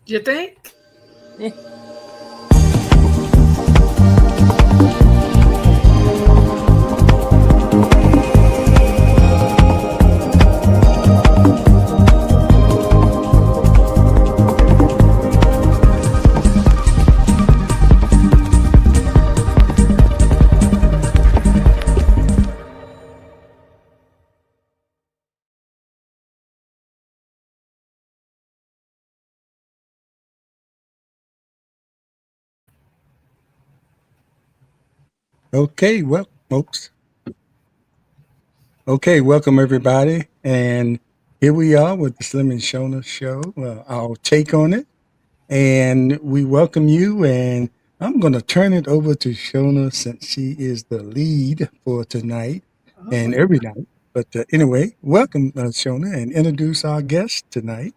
You think? Okay, well, oops. Okay, welcome everybody. And here we are with the Slim and Shona show. Our take on it. And we welcome you. And I'm going to turn it over to Shona since she is the lead for tonight and Oh, every night. But anyway, welcome, Shona, and introduce our guest tonight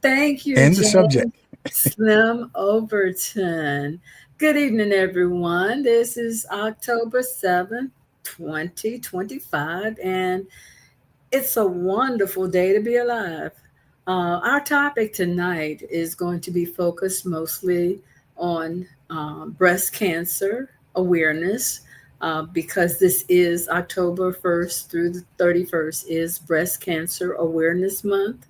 thank you, and the subject. Jen. Slim Overton. Good evening, everyone. This is October 7th, 2025, and it's a wonderful day to be alive. Our topic tonight is going to be focused mostly on breast cancer awareness because this is October 1st through the 31st is Breast Cancer Awareness Month.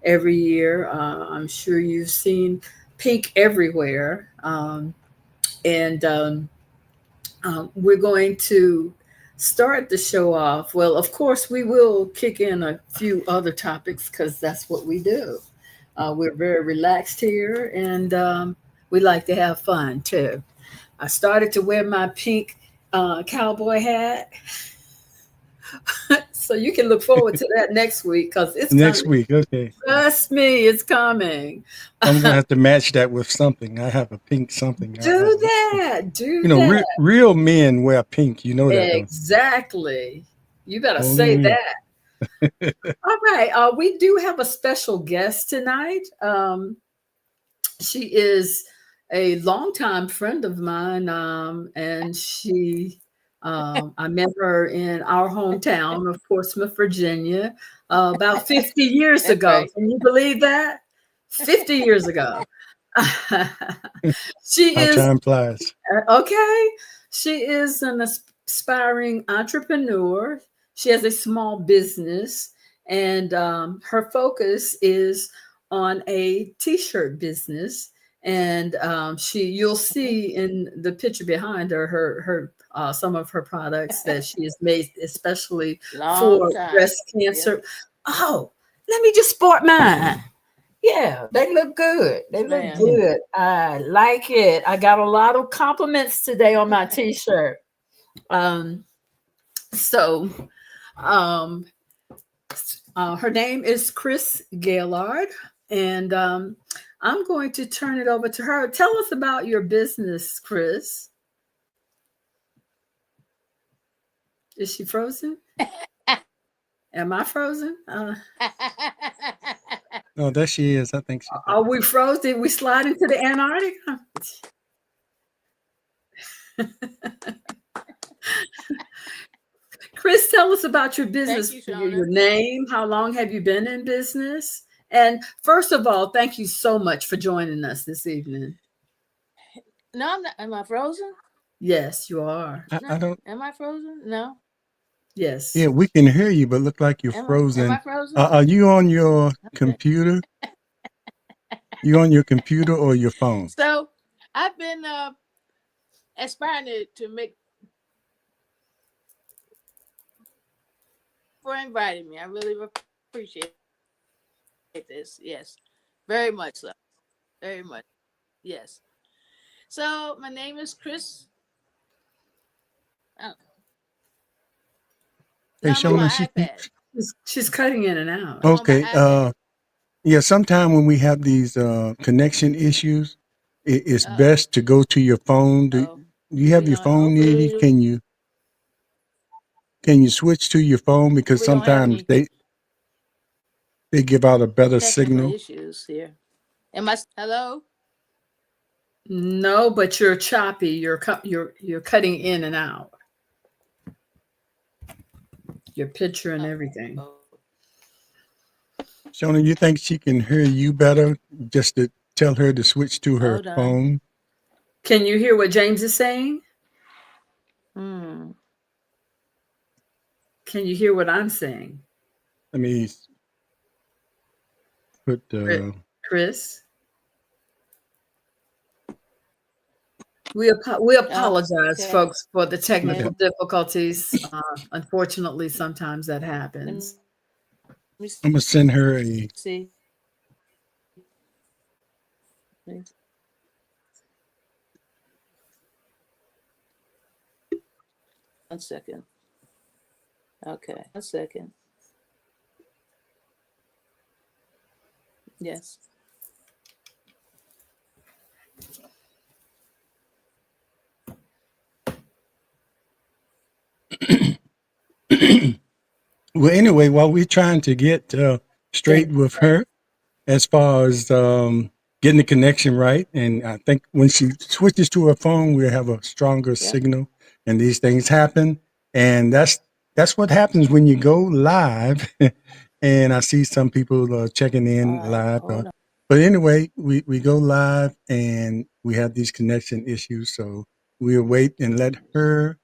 Every year, I'm sure you've seen pink everywhere. And we're going to start the show off. Well, of course, we will kick in a few other topics because that's what we do. We're very relaxed here and we like to have fun too. I started to wear my pink cowboy hat. So you can look forward to that next week because it's Next coming. week, okay. Trust me, it's coming. I'm going to have to match that with something. I have a pink something. Do that. Do Re- that. real men wear pink. You know that, don't Exactly. You better you? Only say men. that. All right. We do have a special guest tonight. She is a longtime friend of mine, and I met her in our hometown of Portsmouth, Virginia, about 50 years That's ago. right. Can you believe that? 50 years ago. She How is time flies. okay. She is an aspiring entrepreneur. She has a small business, and her focus is on a t-shirt business. And you'll see in the picture behind her, some of her products that she has made, especially Long for time. breast Yeah. cancer. Oh, let me just sport mine. Yeah, they look good. They Yes, look ma'am. Mm. good. I like it. I got a lot of compliments today on my t-shirt. Um, so um, her name is Chris Gaylord, and I'm going to turn it over to her. Tell us about your business, Chris. Is she frozen? Am I frozen? Oh, there she is. I think she's back. Are we frozen? Did we slide into the Antarctica? Chris, tell us about your Thank business, you, your Shona. name. How long have you been in business? And first of all, thank you so much for joining us this evening. No, I'm not. Am I frozen? Yes, you are. No. I don't. Am I frozen? No. Yes. Yeah, we can hear you, but look like you're Am I? Am I frozen. frozen? Are you on your Okay. computer? You on your computer or your phone? So I've been aspiring to make for inviting me. I really appreciate this. Yes, very much so. Very much. Yes. So my name is Chris. Oh, Hey, no, I'm on Shona, my she iPad. keeps. She's cutting in and out. I'm on my Okay. iPad. Yeah. Sometime when we have these connection issues, it's Oh, best to go to your phone. Do oh. you have your phone near you? Hopefully Can you switch to your phone because we don't have sometimes any they give out a better technical signal. issues here. Am I? Hello. No, but you're choppy. You're cutting in and out. Your picture and Oh, everything. Shona, you think she can hear you better? Just to tell her to switch to her Hold on. phone. Can you hear what James is saying? Hmm. Can you hear what I'm saying? Let me put Chris, we apologize, Okay. folks, for the yeah. technical difficulties. Unfortunately, sometimes that Let happens. me I'm gonna send her a. see. One second. Okay. One second. Yes. Well, anyway, while we're trying to get Thank straight with her, as far as getting the connection right. And I think when she switches to her phone, we'll have a stronger Yep. signal, and these things happen. And that's what happens when you go live. And I see some people checking All in right. live. Hold on. But anyway, we go live and we have these connection issues. So we'll wait and let her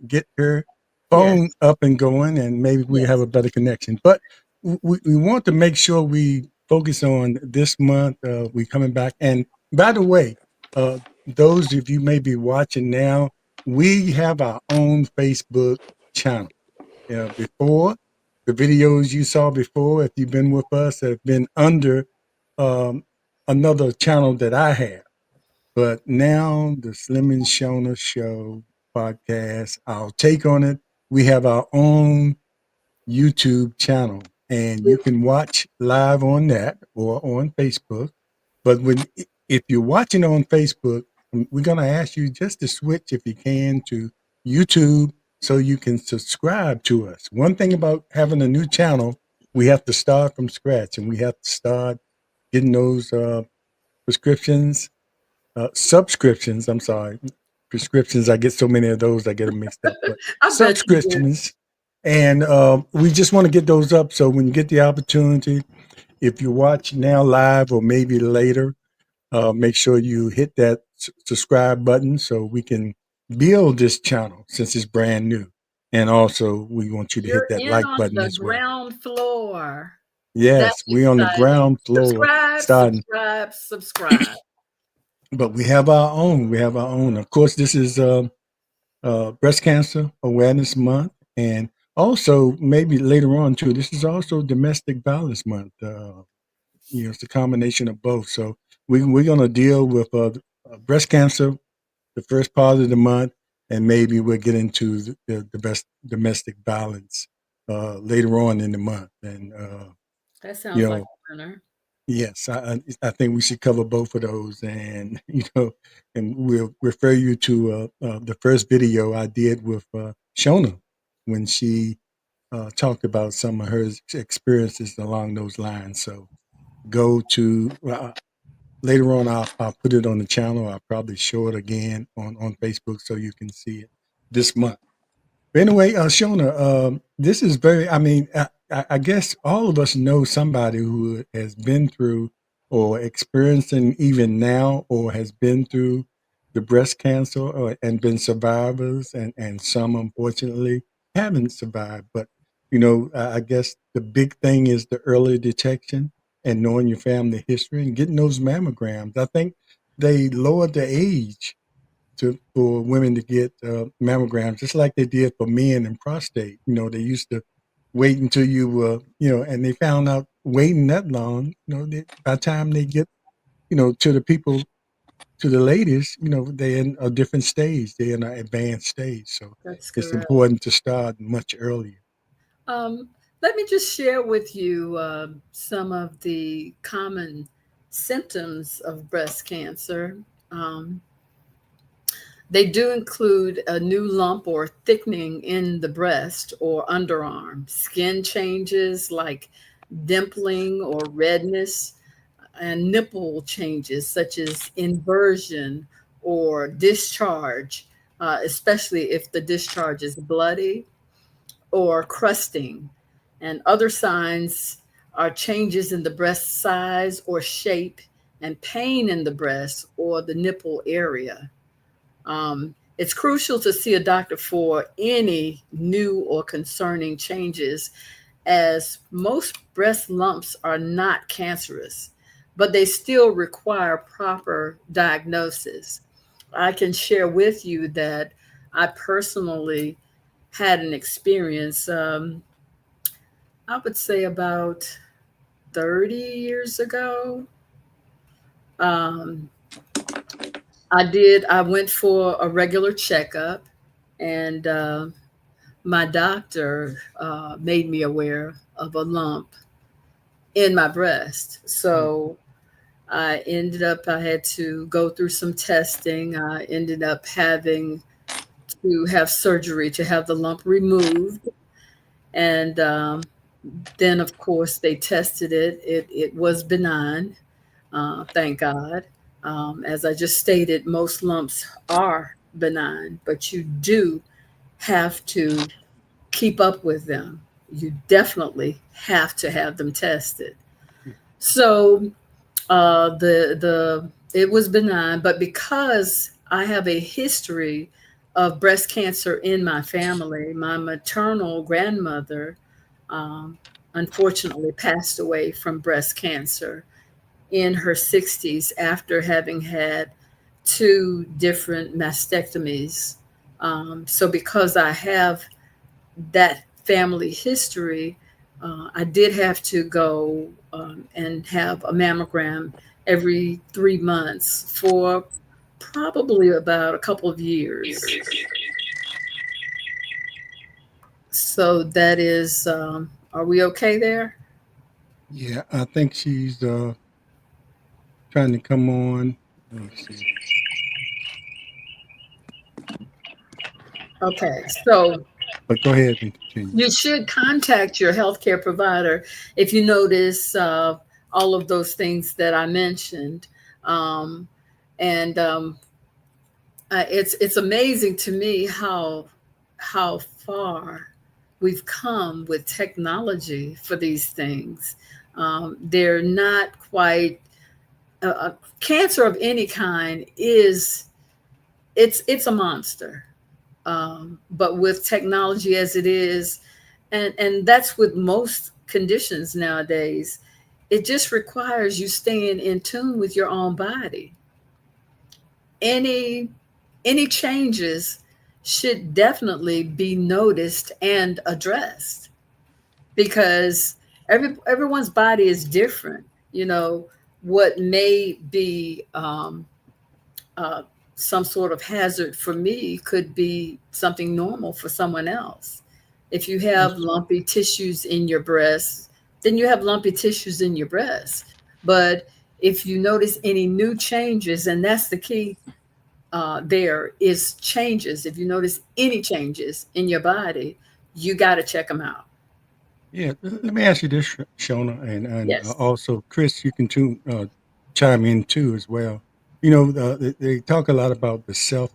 get her yes, phone up and going, and maybe we have yes. a better connection. But we want to make sure we focus on this month. We coming back, and by the way, uh, those of you may be watching now, we have our own Facebook channel. Before the videos you saw before, if you've been with us, have been under um, another channel that I have. But now the Slim and Shona Show podcast, our take on it. We have our own YouTube channel, and you can watch live on that or on Facebook. But if you're watching on Facebook, we're going to ask you just to switch, if you can, to YouTube so you can subscribe to us. One thing about having a new channel, we have to start from scratch, and we have to start getting those prescriptions subscriptions. I'm sorry, prescriptions. I get so many of those, I get them mixed up. But I bet you do. subscriptions, and we just want to get those up. So when you get the opportunity, if you watch now live or maybe later, make sure you hit that subscribe button so we can build this channel since it's brand new. And also, we want you to hit You're that in like on button the as well. ground floor. Yes, That's we're on the exciting. ground floor Subscribe, starting, subscribe, subscribe. but we have our own. We have our own. Of course, this is Breast Cancer Awareness Month, and also maybe later on too. This is also Domestic Violence Month. It's a combination of both. So we're going to deal with breast cancer the first part of the month, and maybe we'll get into the best domestic violence later on in the month. And That you sounds like know, a winner. yes, I think we should cover both of those, and and we'll refer you to the first video I did with Shona when she talked about some of her experiences along those lines. So go to later on. I'll put it on the channel. I'll probably show it again on Facebook so you can see it this month. But anyway, Shona, this is very, I mean, I guess all of us know somebody who has been through or experiencing even now or has been through the breast cancer and been survivors, and some unfortunately haven't survived. But, I guess the big thing is the early detection and knowing your family history and getting those mammograms. I think they lowered the age for women to get mammograms, just like they did for men and prostate. They used to wait until you were, and they found out waiting that long, by the time they get, to the people, to the ladies, they're in a different stage. They're in an advanced stage. So That's it's correct. important to start much earlier. Um, Let me just share with you some of the common symptoms of breast cancer. Um, they do include a new lump or thickening in the breast or underarm, skin changes like dimpling or redness, and nipple changes such as inversion or discharge, especially if the discharge is bloody, or crusting. And other signs are changes in the breast size or shape, and pain in the breast or the nipple area. It's crucial to see a doctor for any new or concerning changes, as most breast lumps are not cancerous, but they still require proper diagnosis. I can share with you that I personally had an experience, I would say about 30 years ago. Um, I went for a regular checkup, and my doctor made me aware of a lump in my breast. So I had to go through some testing. I ended up having to have surgery to have the lump removed. And then, of course, they tested it. It was benign, thank God. As I just stated, most lumps are benign, but you do have to keep up with them. You definitely have to have them tested. So the it was benign, but because I have a history of breast cancer in my family, my maternal grandmother um, unfortunately passed away from breast cancer in her 60s after having had two different mastectomies. So because I have that family history, I did have to go and have a mammogram every 3 months for probably about a couple of years. So that is, are we okay there? Yeah, I think she's trying to come on. Let's see. Okay. So But go ahead and continue. you should contact your healthcare provider if you notice all of those things that I mentioned. Um, and it's amazing to me how far we've come with technology for these things. They're not quite cancer of any kind is it's a monster. But with technology as it is, and that's with most conditions nowadays, it just requires you staying in tune with your own body. Any any changes should definitely be noticed and addressed because everyone's body is different. You know, what may be uh, some sort of hazard for me could be something normal for someone else. If you have lumpy tissues in your breast, then you have lumpy tissues in your breast. But if you notice any new changes, and that's the key, there is changes. If you notice any changes in your body, you got to check them out. Yeah, let me ask you this, Shona, and Yes. also Chris, you can too, chime in too as well. You know, they talk a lot about the self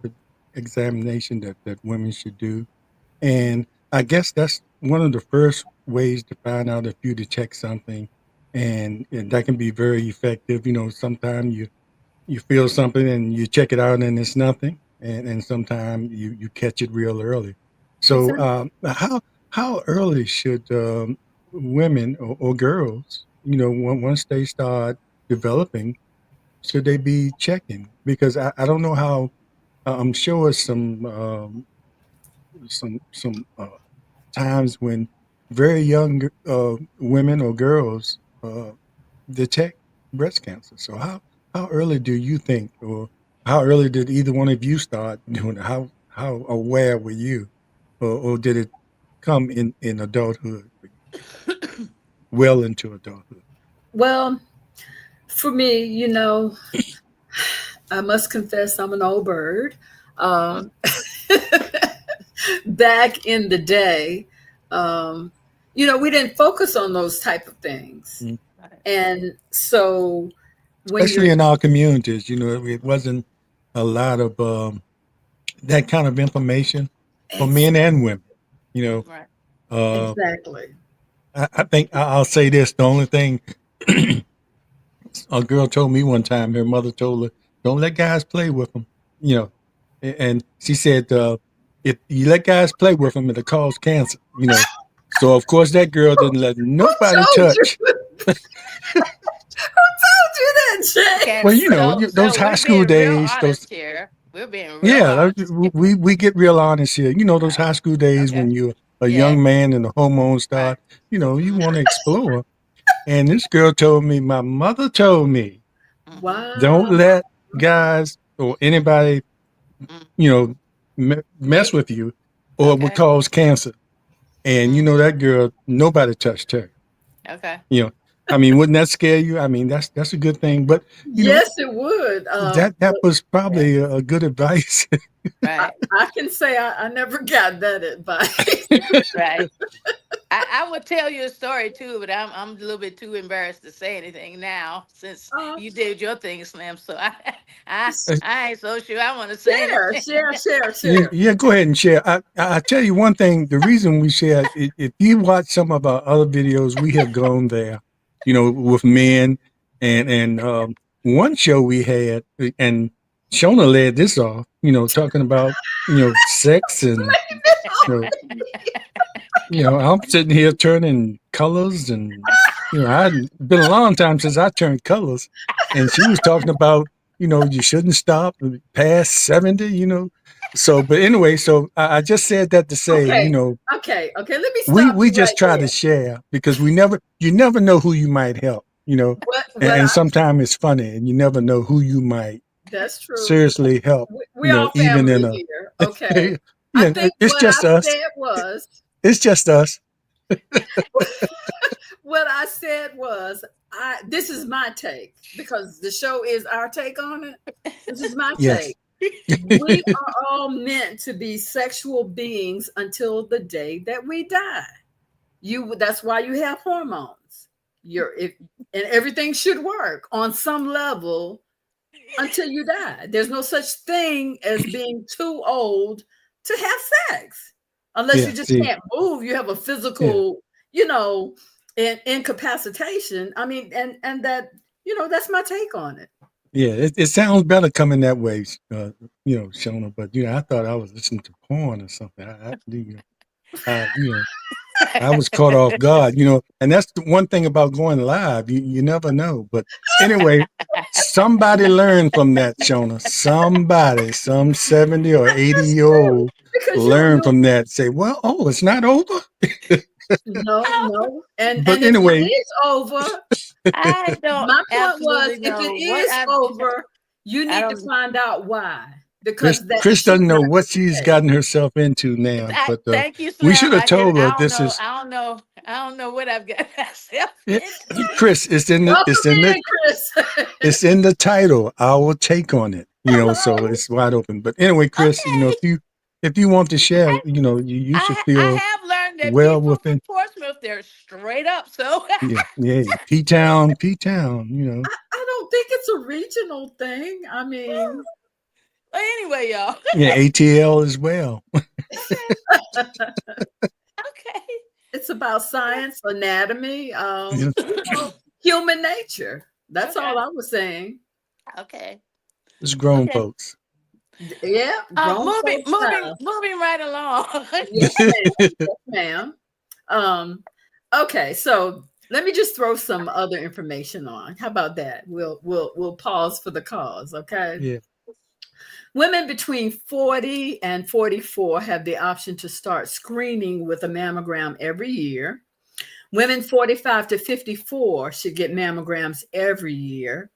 examination that women should do, and I guess that's one of the first ways to find out if you detect something, and that can be very effective. You know, sometimes you feel something and you check it out and it's nothing, and sometimes you catch it real early. So Exactly. how early should women or girls, you know, once they start developing, should they be checking? Because I don't know how. I'm sure some times when very young women or girls detect breast cancer. So how early do you think, or how early did either one of you start doing it? How aware were you, or did it come in adulthood, well into adulthood? Well, for me, I must confess I'm an old bird. Um, back in the day, um, we didn't focus on those type of things. Mm. Right. And so when Especially you're in our communities, you know, it wasn't a lot of that kind of information for ex- men and women. You know, Right. uh, exactly. I think I'll say this: the only thing A girl told me one time her mother told her, "Don't let guys play with them." You know, and she said, "If you let guys play with them, it'll cause cancer." So of course that girl didn't let Who nobody told you? touch. Who told you that, Jay? Well, Okay, so those high we're school being real days, those honest here. We're being real yeah, honest. we get real honest here. Those Right. high school days Okay. when you're a Yeah. young man and the hormones Right. start. You Mm-hmm. want to explore. And this girl told me, my mother told me, Mm-hmm. don't Wow. let guys or anybody, Mm. you know, mess with you, or it would Okay. cause cancer. And Mm-hmm. that girl, nobody touched her. Okay. You know, I mean, wouldn't that scare you? I mean, that's a good thing. But you know, Yes, it would. that was Yeah. probably a good advice. I, Right. I can say I never got that advice. Right. I would tell you a story too, but I'm a little bit too embarrassed to say anything now since Uh, you did your thing, Slim. So I ain't so sure I want to say share, anything. share, share, Yeah, share. yeah, go ahead and share. I tell you one thing. The reason we share, if you watch some of our other videos, we have gone there. With men, and one show we had, and Shona led this off. Talking about sex and you know I'm sitting here turning colors, and I hadn't been a long time since I turned colors, and she was talking about you shouldn't stop past 70. So, but anyway, so I just said that to say Okay, okay. Let me stop we you just right try to there. share because you never know who you might help. What And I sometimes it's funny, and you never know who you might That's true. seriously help. We all Even in family a here. Okay. I yeah, think it's just us. It's just us. what I said was I this is my take because the show is our take on it. This is my Yes. take. We are all meant to be sexual beings until the day that we die. That's why you have hormones. And everything should work on some level until you die. There's no such thing as being too old to have sex. Unless you Yeah. just See. can't move, you have a Yeah. physical, incapacitation. I mean, and that, that's my take on it. Yeah. It sounds better coming that way, Shona. But I thought I was listening to porn or something. I you know, I was caught off guard. And that's the one thing about going live. You never know. But anyway, somebody learned from that, Shona. Somebody, some 70 or 80-year old Because learned from that. Say, well, oh, it's not over. no, no. And But if it anyway, is over, I don't my point was absolutely if it know what is over, you I need to don't. find out why. Chris, Because that Chris should doesn't know not what be she's the case. gotten herself into now. But Thank you, we Slim. should have told her I don't this know. is I don't know. I don't know what I've got myself it, into. Chris. Welcome in, Chris. It's in the title. Our take on it. So Hello. it's wide open. But anyway, Chris, Okay. if you want to share, I, you should I feel have learned that well people from within. Portsmouth, they're straight up. So, Yeah, yeah, P Town, P Town. I don't think it's a regional thing. I mean, but anyway, y'all. Yeah, ATL as well. Okay. Okay. it's about science, anatomy, Yeah, human nature. That's Okay. all I was saying. Okay. it's grown Okay. folks. Yeah, grown folks style. Moving right along. Yes, ma'am. Yes, ma'am. Um, okay, so let me just throw some other information on. How about that? We'll pause for the cause, okay? Yeah, Women between 40 and 44 have the option to start screening with a mammogram every year. Women 45 to 54 should get mammograms every year.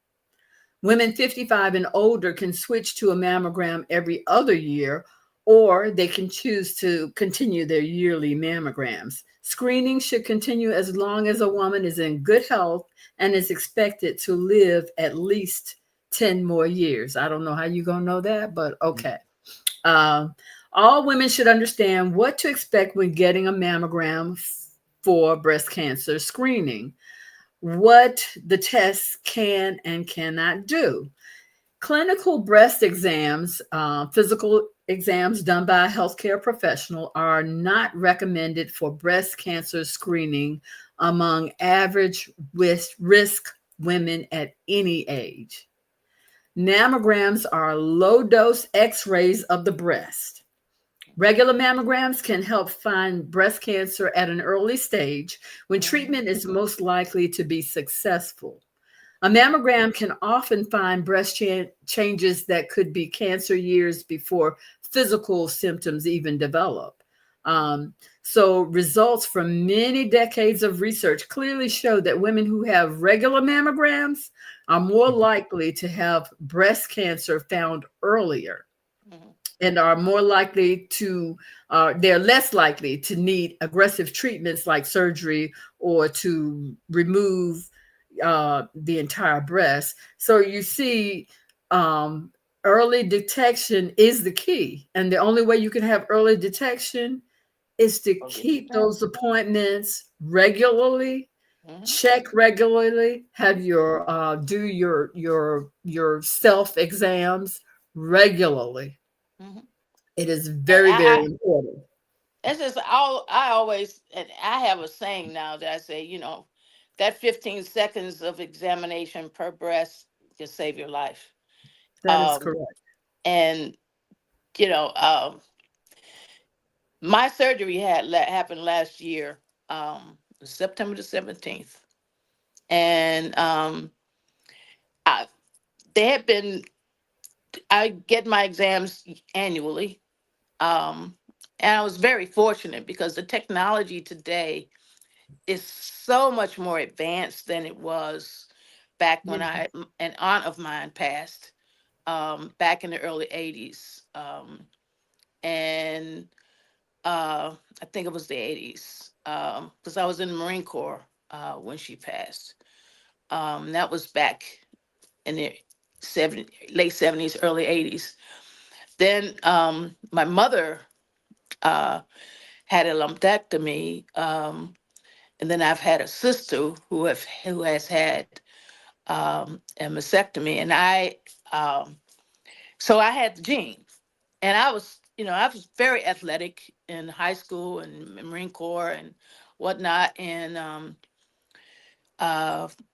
Women 55 and older can switch to a mammogram every other year, or they can choose to continue their yearly mammograms. Screening should continue as long as a woman is in good health and is expected to live at least 10 more years. I don't know how you're going to know that, but okay. Um, all women should understand what to expect when getting a mammogram for breast cancer screening, what the tests can and cannot do. Clinical breast exams, physical exams done by a healthcare professional, are not recommended for breast cancer screening among average risk women at any age. Mammograms are low dose x rays of the breast. Regular mammograms can help find breast cancer at an early stage when Mm-hmm. treatment is most likely to be successful. A mammogram can often find changes that could be cancer years before physical symptoms even develop. Um, so, results from many decades of research clearly show that women who have regular mammograms are more Mhm. likely to have breast cancer found earlier Mm-hmm. and are more likely to they're less likely to need aggressive treatments like surgery or to remove the entire breast. So you see, um, early detection is the key, and the only way you can have early detection is to Early keep detection. those appointments regularly, Mm-hmm. check regularly, have your do your self exams regularly. Mm-hmm. It is And very, very important. it's just all I always, and I have a saying now that I say, that 15 seconds of examination per breast can save your life. That is Um, correct. and you know, my surgery happened last year, September the 17th, and I they had been I get my exams annually, um, and I was very fortunate because the technology today is so much more advanced than it was back when Yeah, an aunt of mine passed, back in the early 80s, and I think it was the 80s, because I was in the Marine Corps when she passed. That was back in the late 70s, early 80s. Then my mother uh, had a lumpectomy, and then I've had a sister who has had a mastectomy, and so I had the genes, and I was very athletic in high school and Marine Corps and whatnot, and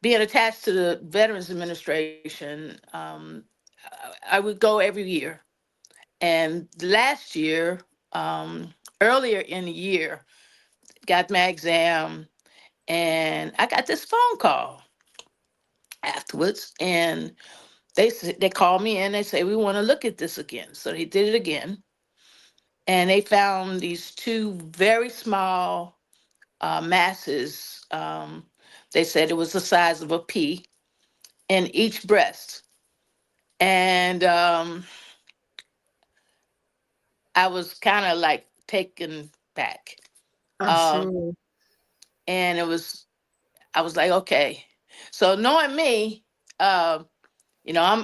being attached to the Veterans Administration, I would go every year. And last year, earlier in the year, got my exam, and I got this phone call afterwards, and they called me and they say we want to look at this again. So they did it again, and they found these two very small masses. They said it was the size of a pea in each breast, and I was kind of like taken back. I'm Um, sure. and I was like, okay. So knowing me, uh,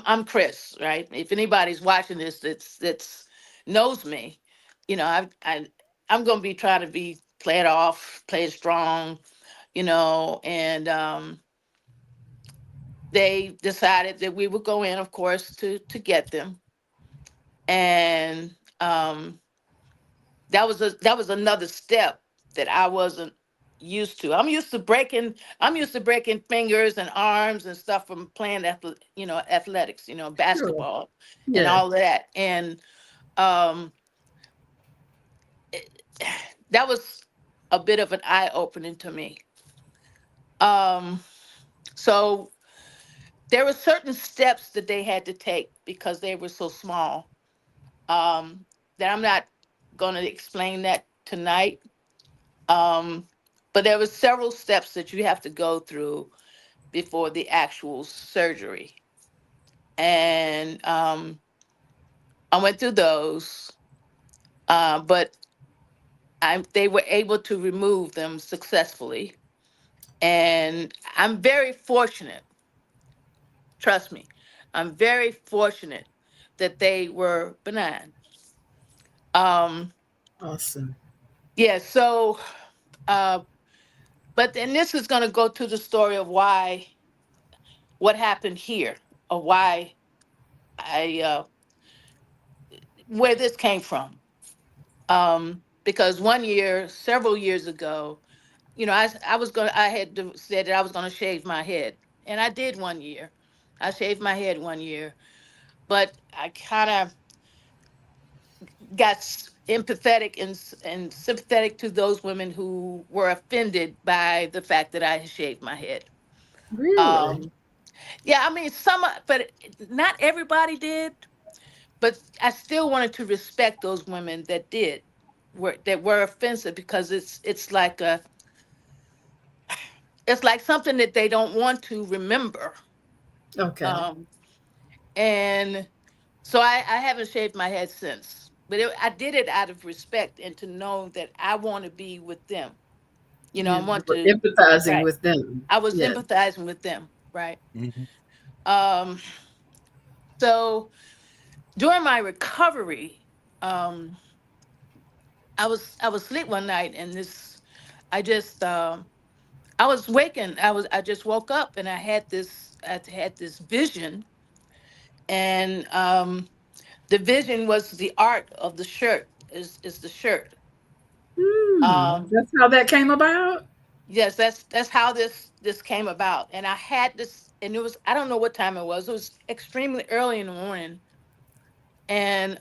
I'm Chris, right? If anybody's watching this that's knows me, I'm gonna be trying to be play it off, play it strong, and they decided that we would go in, of course, to get them. And that was another step that I wasn't used to. I'm used to breaking fingers and arms and stuff from playing athletics, Sure. basketball and Yeah. all of that. And um it- that was a bit of an eye opening to me. Um so there were certain steps that they had to take because they were so small. Um that I'm not going to explain that tonight. Um, but there were several steps that you have to go through before the actual surgery. And I went through those, but they were able to remove them successfully. And I'm very fortunate, trust me, I'm very fortunate that they were benign. Um, Awesome. yeah, so, uh, but then this is going to go to the story of what happened here, or why I where this came from. Because one year, several years ago, I had said that I was going to shave my head. and I did 1 year. I shaved my head 1 year, but I kind of got empathetic and sympathetic to those women who were offended by the fact that I had shaved my head. Really? Um, yeah, I mean, but not everybody did. But I still wanted to respect those women that did, that were offensive, because it's like something that they don't want to remember. Okay. Um, and so I haven't shaved my head since. But I did it out of respect and to know that I want to be with them. I You want were to, empathizing right. with them. I was Yes. empathizing with them, right? Mhm. Um, so during my recovery, um, I was asleep one night, and I just I just woke up, and I had this vision, and the vision was the art of the shirt, is the shirt. Um, That's how that came about? yes, that's how this came about. And I had this, and it was, I don't know what time it was. It was extremely early in the morning, and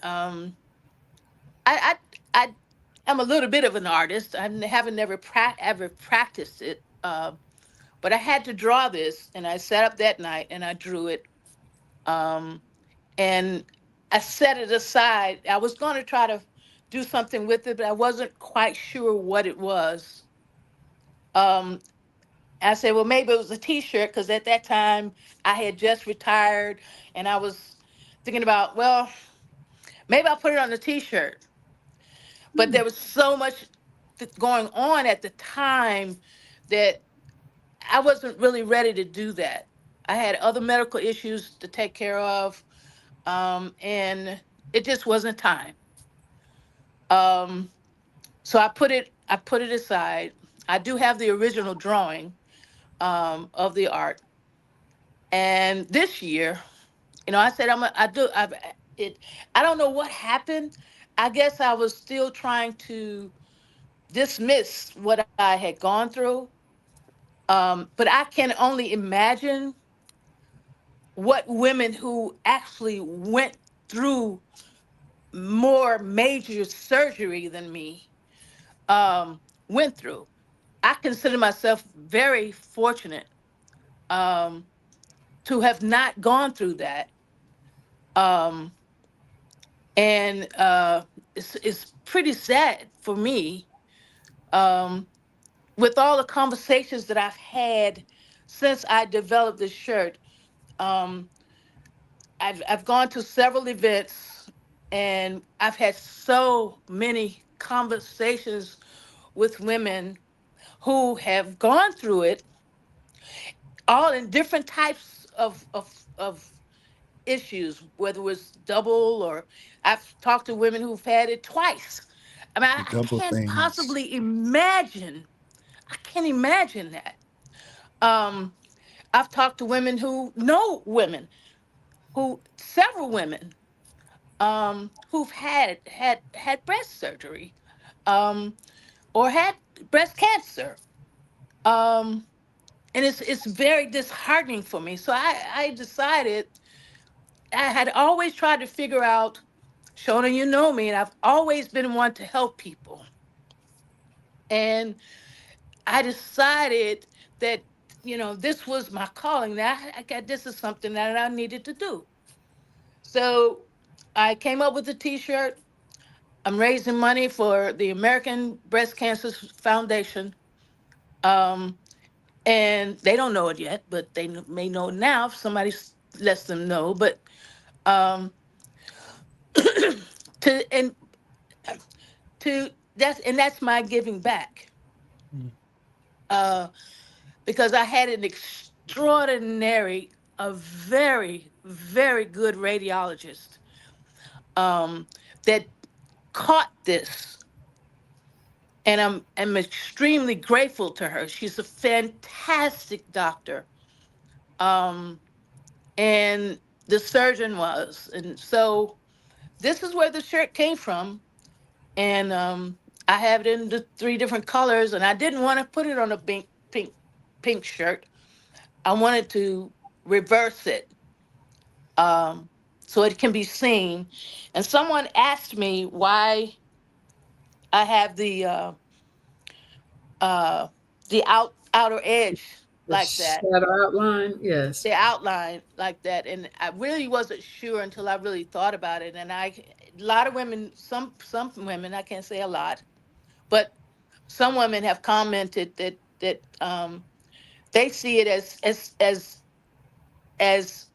I I I am a little bit of an artist. I haven't ever practiced it. But I had to draw this, and I sat up that night and I drew it. Um, and I set it aside. I was going to try to do something with it, but I wasn't quite sure what it was. Um, I said, well, maybe it was a T-shirt, because at that time I had just retired, and I was thinking about, well, maybe I'll put it on a T-shirt. But there was so much going on at the time that I wasn't really ready to do that. I had other medical issues to take care of, and it just wasn't time. Um, so I put it aside. I do have the original drawing of the art, and this year, I said I do. It. I don't know what happened. I guess I was still trying to dismiss what I had gone through. But I can only imagine what women who actually went through more major surgery than me went through. I consider myself very fortunate um, to have not gone through that. Um, and it's pretty sad for me, um, with all the conversations that I've had since I developed this shirt. Um, I've gone to several events, and I've had so many conversations with women who have gone through it, all in different types of issues, whether it was double, or I've talked to women who've had it twice. I mean, I Double can't things. possibly imagine. I can't imagine that. Um, I've talked to women who know women, who several women who've had breast surgery, um, or had breast cancer. Um, and it's very disheartening for me. So I decided, I had always tried to figure out, Shona, you know me, and I've always been one to help people. And I decided that, this was my calling. That I got, this is something that I needed to do. So I came up with a T-shirt. I'm raising money for the American Breast Cancer Foundation. Um, and they don't know it yet, but they may know now if somebody lets them know. But um, to and to that's my giving back, Mm. uh, because I had an extraordinary, a very very good radiologist that caught this, and I'm extremely grateful to her. She's a fantastic doctor, um, and the surgeon was, and so this is where the shirt came from. And I have it in the three different colors, and I didn't want to put it on a pink shirt. I wanted to reverse it, um, so it can be seen. And someone asked me why I have uh, the outer edge The like that, shadow outline, yes. the outline like that, and I really wasn't sure until I really thought about it. And a lot of women, some women, I can't say a lot, but some women have commented that they see it as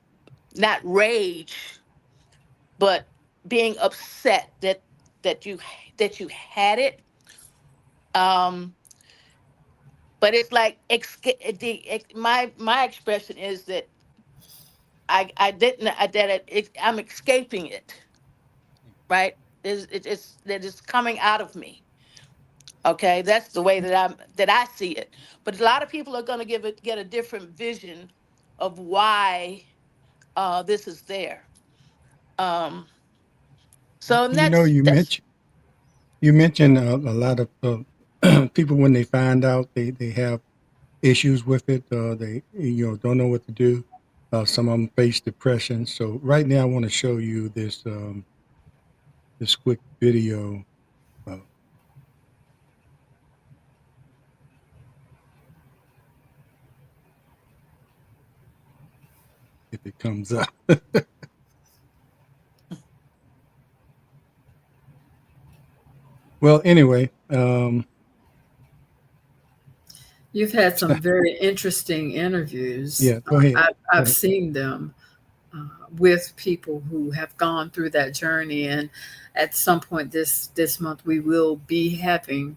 not rage, but being upset that you had it. Um, but it's like my expression is that I didn't I that I'm escaping it, right? It's that it's coming out of me. Okay, that's the way that I see it. But a lot of people are going to get a different vision of why this is there. Um, so You know, that's you mentioned a lot of people when they find out they have issues with it. They don't know what to do. Some of them face depression. So right now, I want to show you this quick video. Uh, if it comes up. Well, anyway, You've had some very interesting interviews. yeah. Go ahead. Go I've ahead. seen them with people who have gone through that journey, and at some point this month we will be having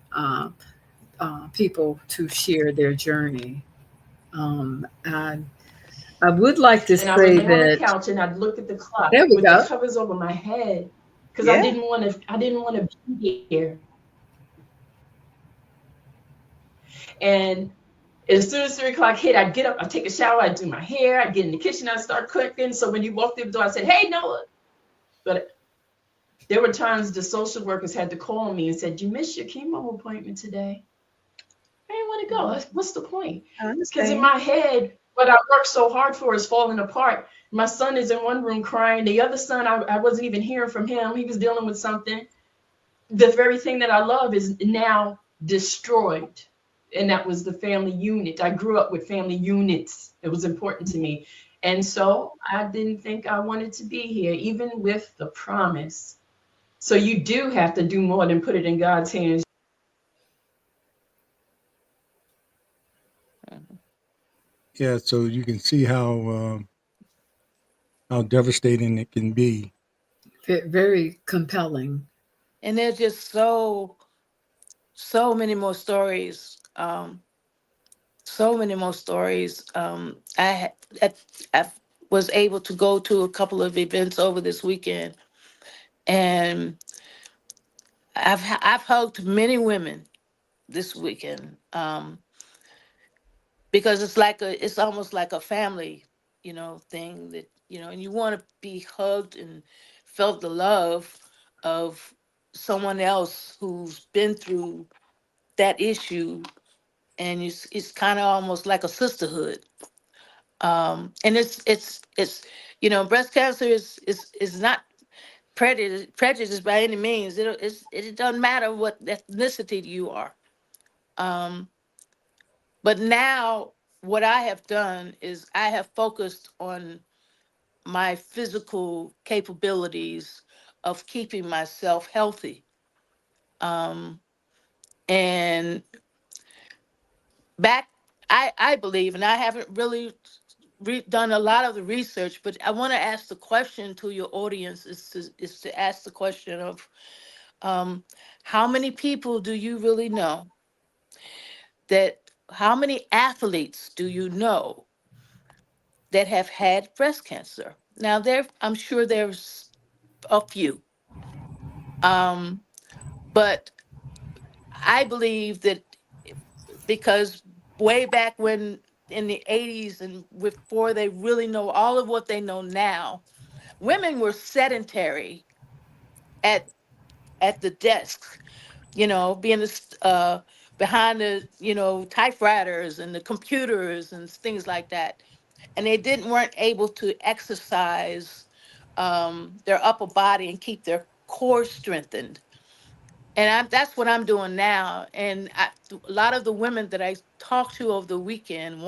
people to share their journey. I would like to And I would say lay on the that couch and I'd look at the clock there we with the go. covers over my head because Yeah, I didn't want to be here. And as soon as 3 o'clock hit, I'd get up, I'd take a shower, I'd do my hair, I'd get in the kitchen, I'd start cooking. So when you walked through the door, I said, "Hey, Noah." But there were times the social workers had to call me and said, "You missed your chemo appointment today." I didn't want to go. What's the point? I Because in understand. my head, what I worked so hard for is falling apart. My son is in one room crying. The other son, I wasn't even hearing from him. He was dealing with something. The very thing that I love is now destroyed. And that was the family unit. I grew up with family units. It was important to me. And so I didn't think I wanted to be here, even with the promise. So you do have to do more than put it in God's hands. Yeah. So you can see how devastating it can be. Very compelling. and there's just so many more stories. So many more stories. I was able to go to a couple of events over this weekend, and I've hugged many women this weekend, because it's almost like a family, thing that and you want to be hugged and felt the love of someone else who's been through that issue, and it's kind of almost like a sisterhood. And it's breast cancer is not prejudice by any means. It doesn't matter what ethnicity you are. um but now what I have done is I have focused on my physical capabilities of keeping myself healthy. um and back I believe, and I haven't really done a lot of the research, but I want to ask the question to your audience, is to ask the question of, um, how many people do you really know, that how many athletes do you know that have had breast cancer? Now I'm sure there's a few, um, but I believe that, because way back when, in the 80s, and before they really know all of what they know now, women were sedentary at at the desk, being behind the, typewriters and the computers and things like that, and they didn't weren't able to exercise their upper body and keep their core strengthened. And that's what I'm doing now. And a lot of the women that I talked to over the weekend,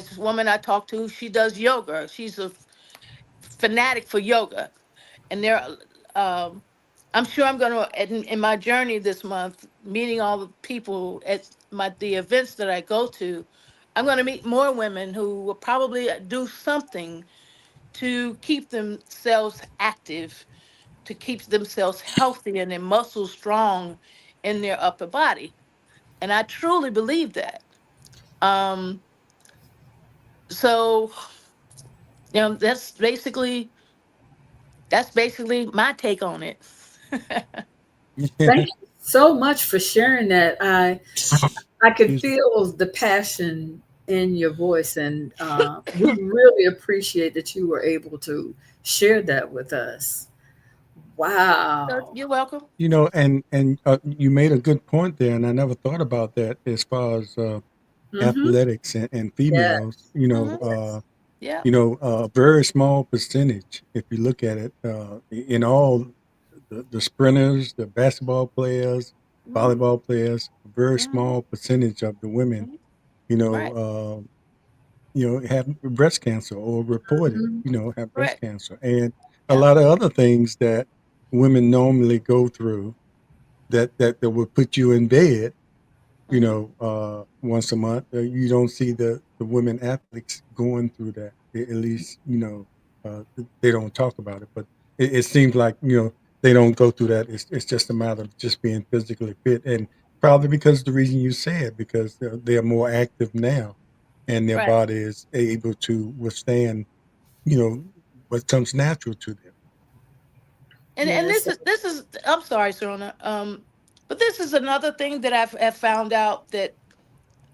this woman I talked to, she does yoga. She's a fanatic for yoga, and um, I'm sure I'm going to in my journey this month, meeting all the people at the events that I go to. I'm going to meet more women who will probably do something to keep themselves active, to keep themselves healthy and their muscles strong in their upper body. And I truly believe that. Um, so that's basically my take on it. Thank you so much for sharing that. I could Excuse me. feel the passion in your voice, and we really appreciate that you were able to share that with us. Wow. You're welcome. You made a good point there, and I never thought about that as far as Mm-hmm. athletics and Yeah. females. Hmm. Yes. Yeah. A very small percentage, if you look at it, in all the sprinters, the basketball players, Hmm. volleyball players, a very Hmm. small percentage of the women, Hmm. you Right. know, have breast cancer or reported, Mhm. have breast Correct. cancer, and a Yeah. lot of other things that women normally go through that would put you in bed, Hmm. once a month. You don't see the women athletes going through that. At least, they don't talk about it. But it seems like, they don't go through that. It's just a matter of just being physically fit, and probably because the reason you said, because they're more active now, and their Right. body is able to withstand, you know, what comes natural to them. And Yes. this is I'm sorry, Serona. But this is another thing that have found out, that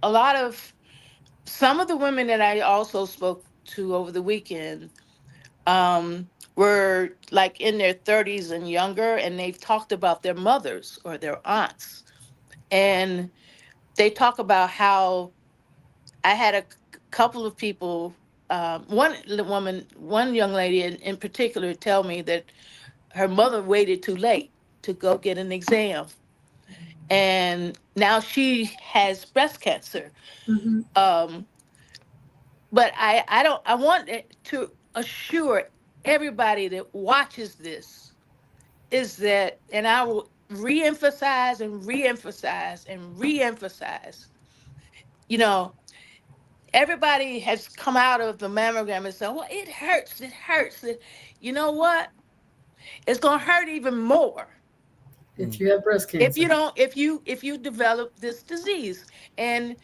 a lot of some of the women that I also spoke to over the weekend were like in their 30s and younger, and they've talked about their mothers or their aunts. And they talk about how I had couple of people, one young lady in particular, tell me that her mother waited too late to go get an exam. And now she has breast cancer. Mm-hmm. Um, but I don't, I want to assure everybody that watches this is that, and I will reemphasize and reemphasize and reemphasize, you know, everybody has come out of the mammogram and said, well, it hurts, it hurts. You know what? It's gonna hurt even more If Mm. you have breast if you cancer. don't, if you develop this disease. And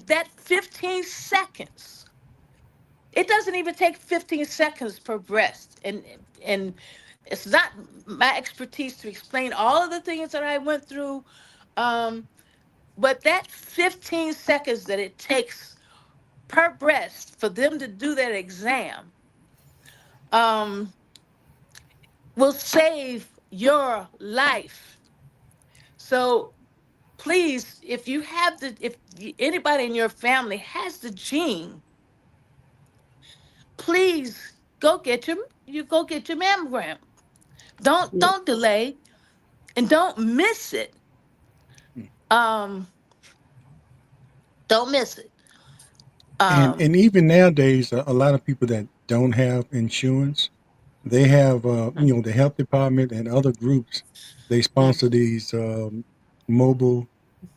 that 15 seconds, it doesn't even take 15 seconds per breast. And it's not my expertise to explain all of the things that I went through. Um, but that 15 seconds that it takes per breast for them to do that exam um, will save your life. So please, if anybody in your family has the gene, please go get your mammogram. Don't Yeah. don't delay, and don't miss it. Mm. Um, don't miss it. And Um, even nowadays, a lot of people that don't have insurance, they have, mm, the health department and other groups. They mm, sponsor these mobile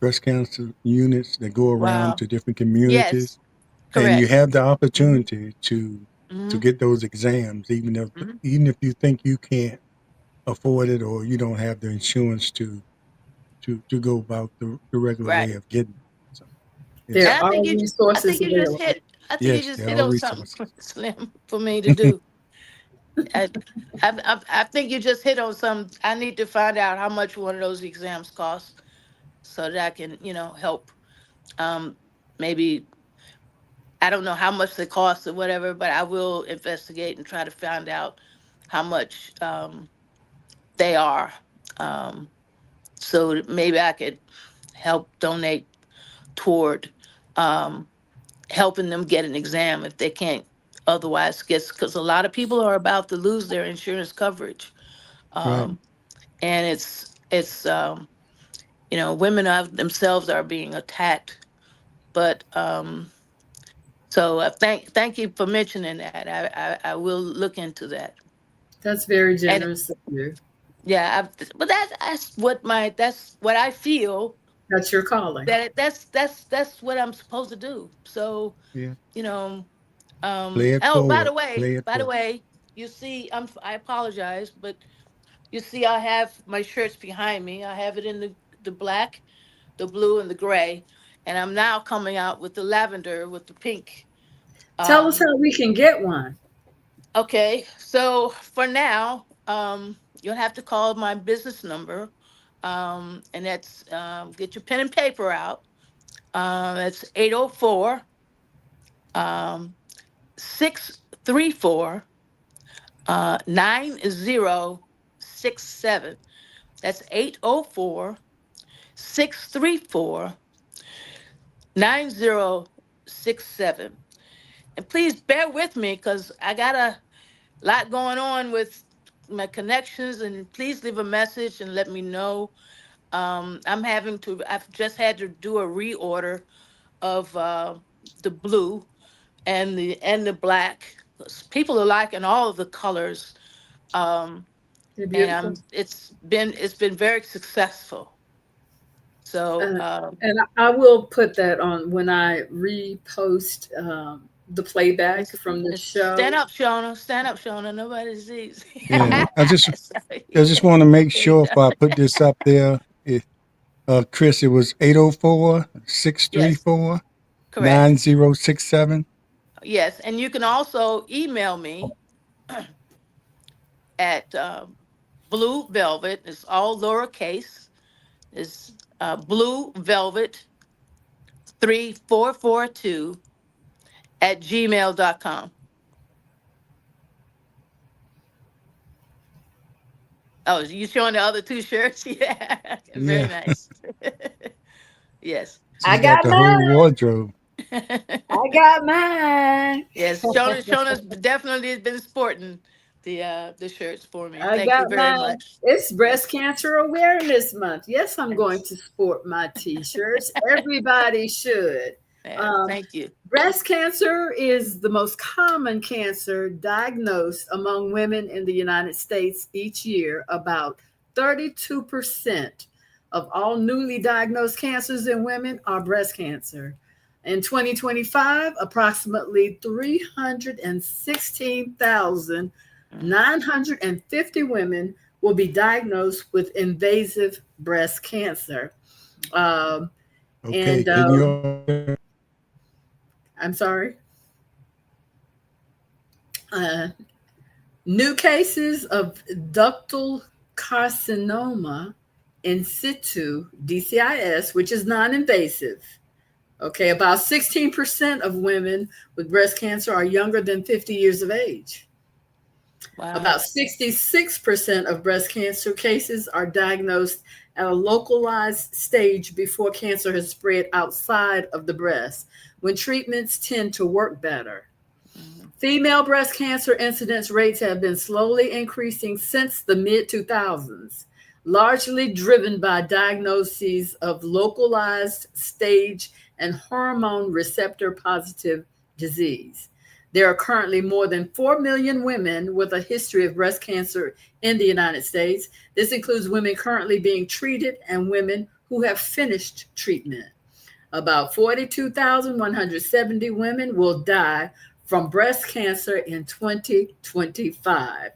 breast cancer units that go around wow. to different communities, Yes, and you correct. have the Hmm. opportunity to Hmm. get those exams, Hmm. even if you think you can't afford it, or you don't have the insurance to go about the regular way Right. of getting it. So There it's And I are think I resources think you just available. hit. I think you yes, just there hit are on something, resources. Slim, for me to do. I, I think you just hit on some. I need to find out how much one of those exams costs so that I can, help. Um, Maybe I don't know how much they cost or whatever, but I will investigate and try to find out how much they are. Um, so that maybe I could help donate toward um, helping them get an exam if they can't otherwise get, because a lot of people are about to lose their insurance coverage. Right. um, and it's women of themselves are being attacked. But so thank you for mentioning that. I will look into that. That's very And generous of you. yeah, but that's what I feel, That's your calling. that's what I'm supposed to do. So Yeah. you know, Play it oh, by the forward. way, Play it by the forward. way, you see, I apologize, but you see, I have my shirts behind me. I have it in the black, the blue, and the gray, and I'm now coming out with the lavender with the pink. Tell us Um, how we can get one. okay, so for now, you'll have to call my business number, and that's get your pen and paper out. That's 804 um 634 9067. That's 804 634 9067. And please bear with me because I got a lot going on with my connections. And please leave a message and let me know. I've just had to do a reorder of the blue and the black. People are liking all of the colors. Um, They're and beautiful. it's been very successful. So Uh, and I will put that on when I repost the playback from the stand show. up, Shona. Stand up, Shona. Nobody sees. Yeah. So, I just want to make there you sure if go. I put this up there, Chris, it was 804 six three Yes, four correct. 9067. Yes, and you can also email me at Blue Velvet. It's all lowercase. It's Blue Velvet 3442 at gmail.com. Oh, you showing the other two shirts? Yeah, very Yeah. nice. Yes. I She's got got the whole mine. wardrobe. I got mine. Yes, Shona's definitely been sporting the shirts for me. I Thank you got very mine. much. It's Breast Yes. Cancer Awareness Month. Yes, I'm going Yes. to sport my t-shirts. Everybody should. Yes. Um, Thank you. breast cancer is the most common cancer diagnosed among women in the United States each year. About 32% of all newly diagnosed cancers in women are breast cancer. In 2025, approximately 316,000 Mm, 950 women will be diagnosed with invasive breast cancer. Um, Okay. and Can you all hear me? I'm sorry, uh, new cases of ductal carcinoma in situ, DCIS, which is non invasive. Okay, about 16% of women with breast cancer are younger than 50 years of age. wow. About 66% of breast cancer cases are diagnosed at a localized stage before cancer has spread outside of the breast, when treatments tend to work better. Mhm, Female breast cancer incidence rates have been slowly increasing since the mid 2000s, largely driven by diagnoses of localized stage and hormone receptor positive disease. There are currently more than 4 million women with a history of breast cancer in the United States. This includes women currently being treated and women who have finished treatment. About 42,170 women will die from breast cancer in 2025.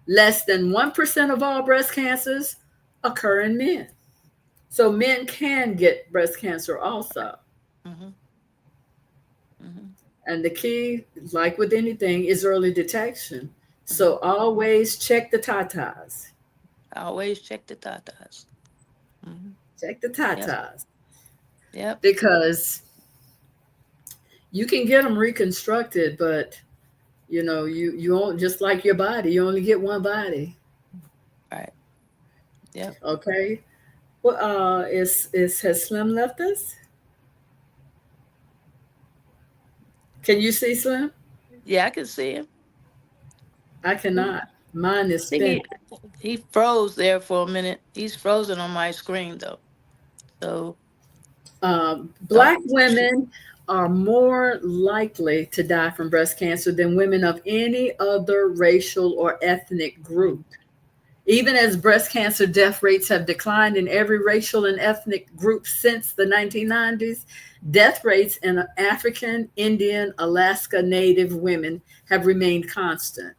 Less than 1% of all breast cancers occur in men. So men can get breast cancer also. mhm, mhm, And the key, like with anything, is early detection. mhm. So always check the tatas. I always check the tatas. Hmm. Check the Yep. tatas Yep. because you can get them reconstructed, but you won't, just like your body. You only get one body. Right. Yep. Okay. Well, is has Slim left us? Can you see Slim? Yeah, I can see him. I I cannot. Mine is think spinning. he froze there for a minute. He's frozen on my screen though. So don't. Black women are more likely to die from breast cancer than women of any other racial or ethnic group. Even as breast cancer death rates have declined in every racial and ethnic group since the 1990s, death rates in African, Indian, Alaska Native women have remained constant.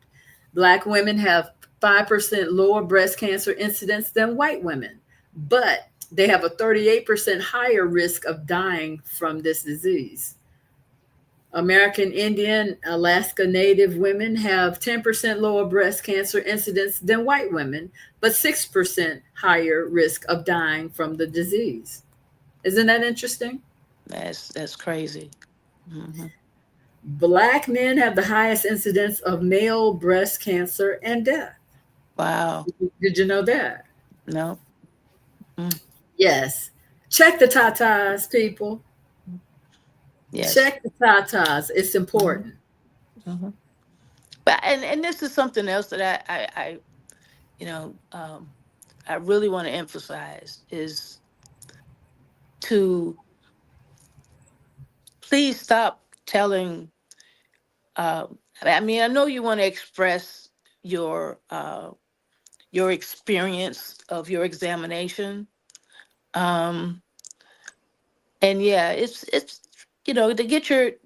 Black women have 5% lower breast cancer incidence than white women, but they have a 38% higher risk of dying from this disease. American Indian, Alaska Native women have 10% lower breast cancer incidence than white women, but 6% higher risk of dying from the disease. Isn't that interesting? That's crazy. Hmm. Black men have the highest incidence of male breast cancer and death. Wow. Did you know that? No. Mm. Yes. Check the tatas, people. Yes. Check the tatas. It's Hmm. important. Hmm. But and this is something else that I you know I really want to emphasize is to please stop telling. I mean, I know you want to express your uh, your experience of your examination, um, and yeah, it's to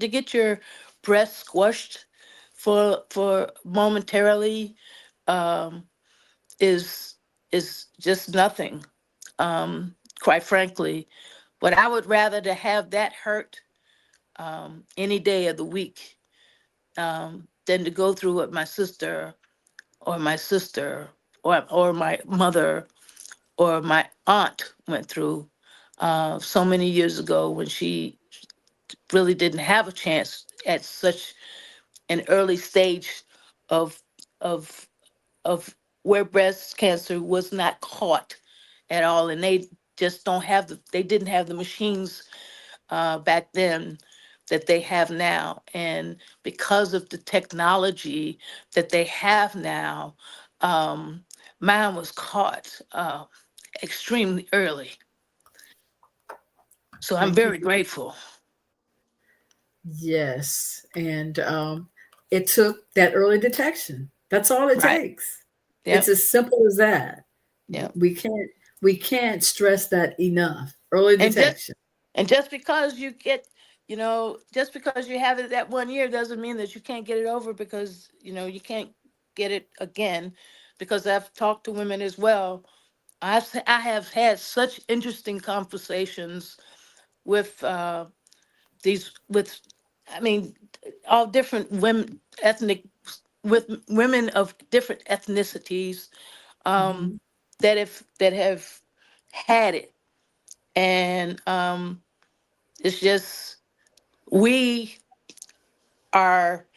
get your breast squished for momentarily, um, is just nothing. Quite frankly, but I would rather to have that hurt any day of the week than to go through what my sister or my mother or my aunt went through so many years ago when she really didn't have a chance at such an early stage of of of where breast cancer was not caught at all, and they didn't have the machines back then that they have now. And because of the technology that they have now, um, mine was caught extremely early. So I'm Thank you. very grateful. Yes. And it took that early detection. That's all it Right. takes. It's Yep. as simple as that. Yep. We can't we can't stress that enough. Early And just detection. just because you get, just because you have it that 1 year doesn't mean that you can't get it over, because you can't get it again. Because I've talked to women as well. I have had such interesting conversations with with I mean all different women, with women of different ethnicities, um Mhm. that have had it. And it's just, we are,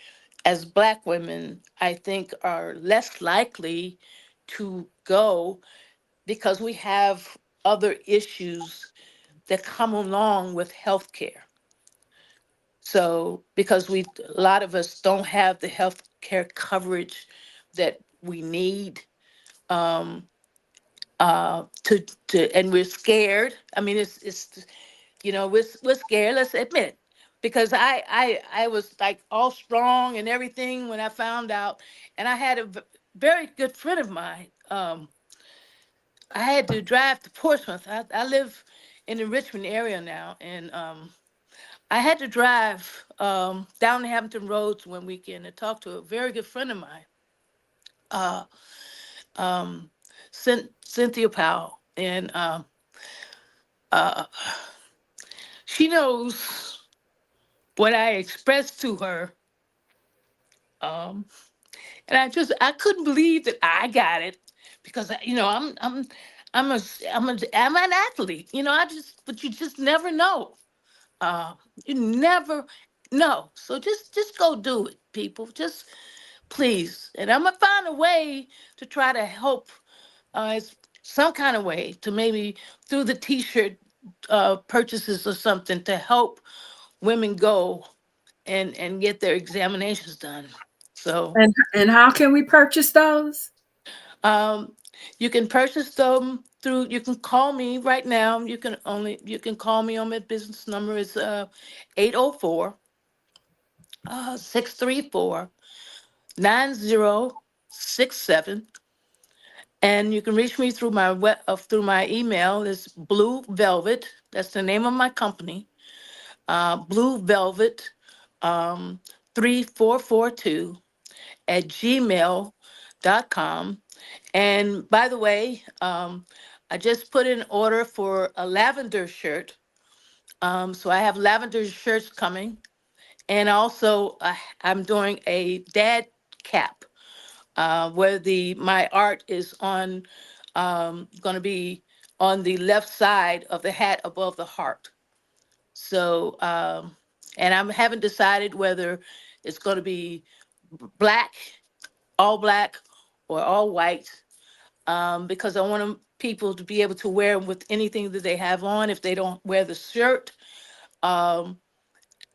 as black women, I think, are less likely to go because we have other issues that come along with healthcare. So, because a lot of us don't have the healthcare coverage that we need, um, and we're scared. I mean, we're scared. Let's admit it. Because I was like all strong and everything when I found out, and I had a very good friend of mine. I had to drive to Portsmouth. I live in the Richmond area now, and I had to drive down the Hampton Roads one weekend to talk to a very good friend of mine, uh, um, Cynthia Powell, and uh, she knows what I expressed to her, um, and I couldn't believe that I got it, because I'm an athlete. But you just never know. Uh, you never know. So just go do it, people. Just please. And I'm gonna find a way to try to help. some kind of way to maybe through the T-shirt purchases or something to help women go and get their examinations done. So And how can we purchase those? um, you can purchase them through. You can call me right now. You can call me on my business number. It's 804 634 9067, and you can reach me through through my email. It's Blue Velvet. That's the name of my company. Blue Velvet, 3442 at gmail.com. And by the way, I just put in order for a lavender shirt. So I have lavender shirts coming. And also, I'm doing a dad cap where my art is going to be on the left side of the hat above the heart. So, and I haven't decided whether it's going to be black, all black, or all white, because I want people to be able to wear 'em with anything that they have on if they don't wear the shirt, um,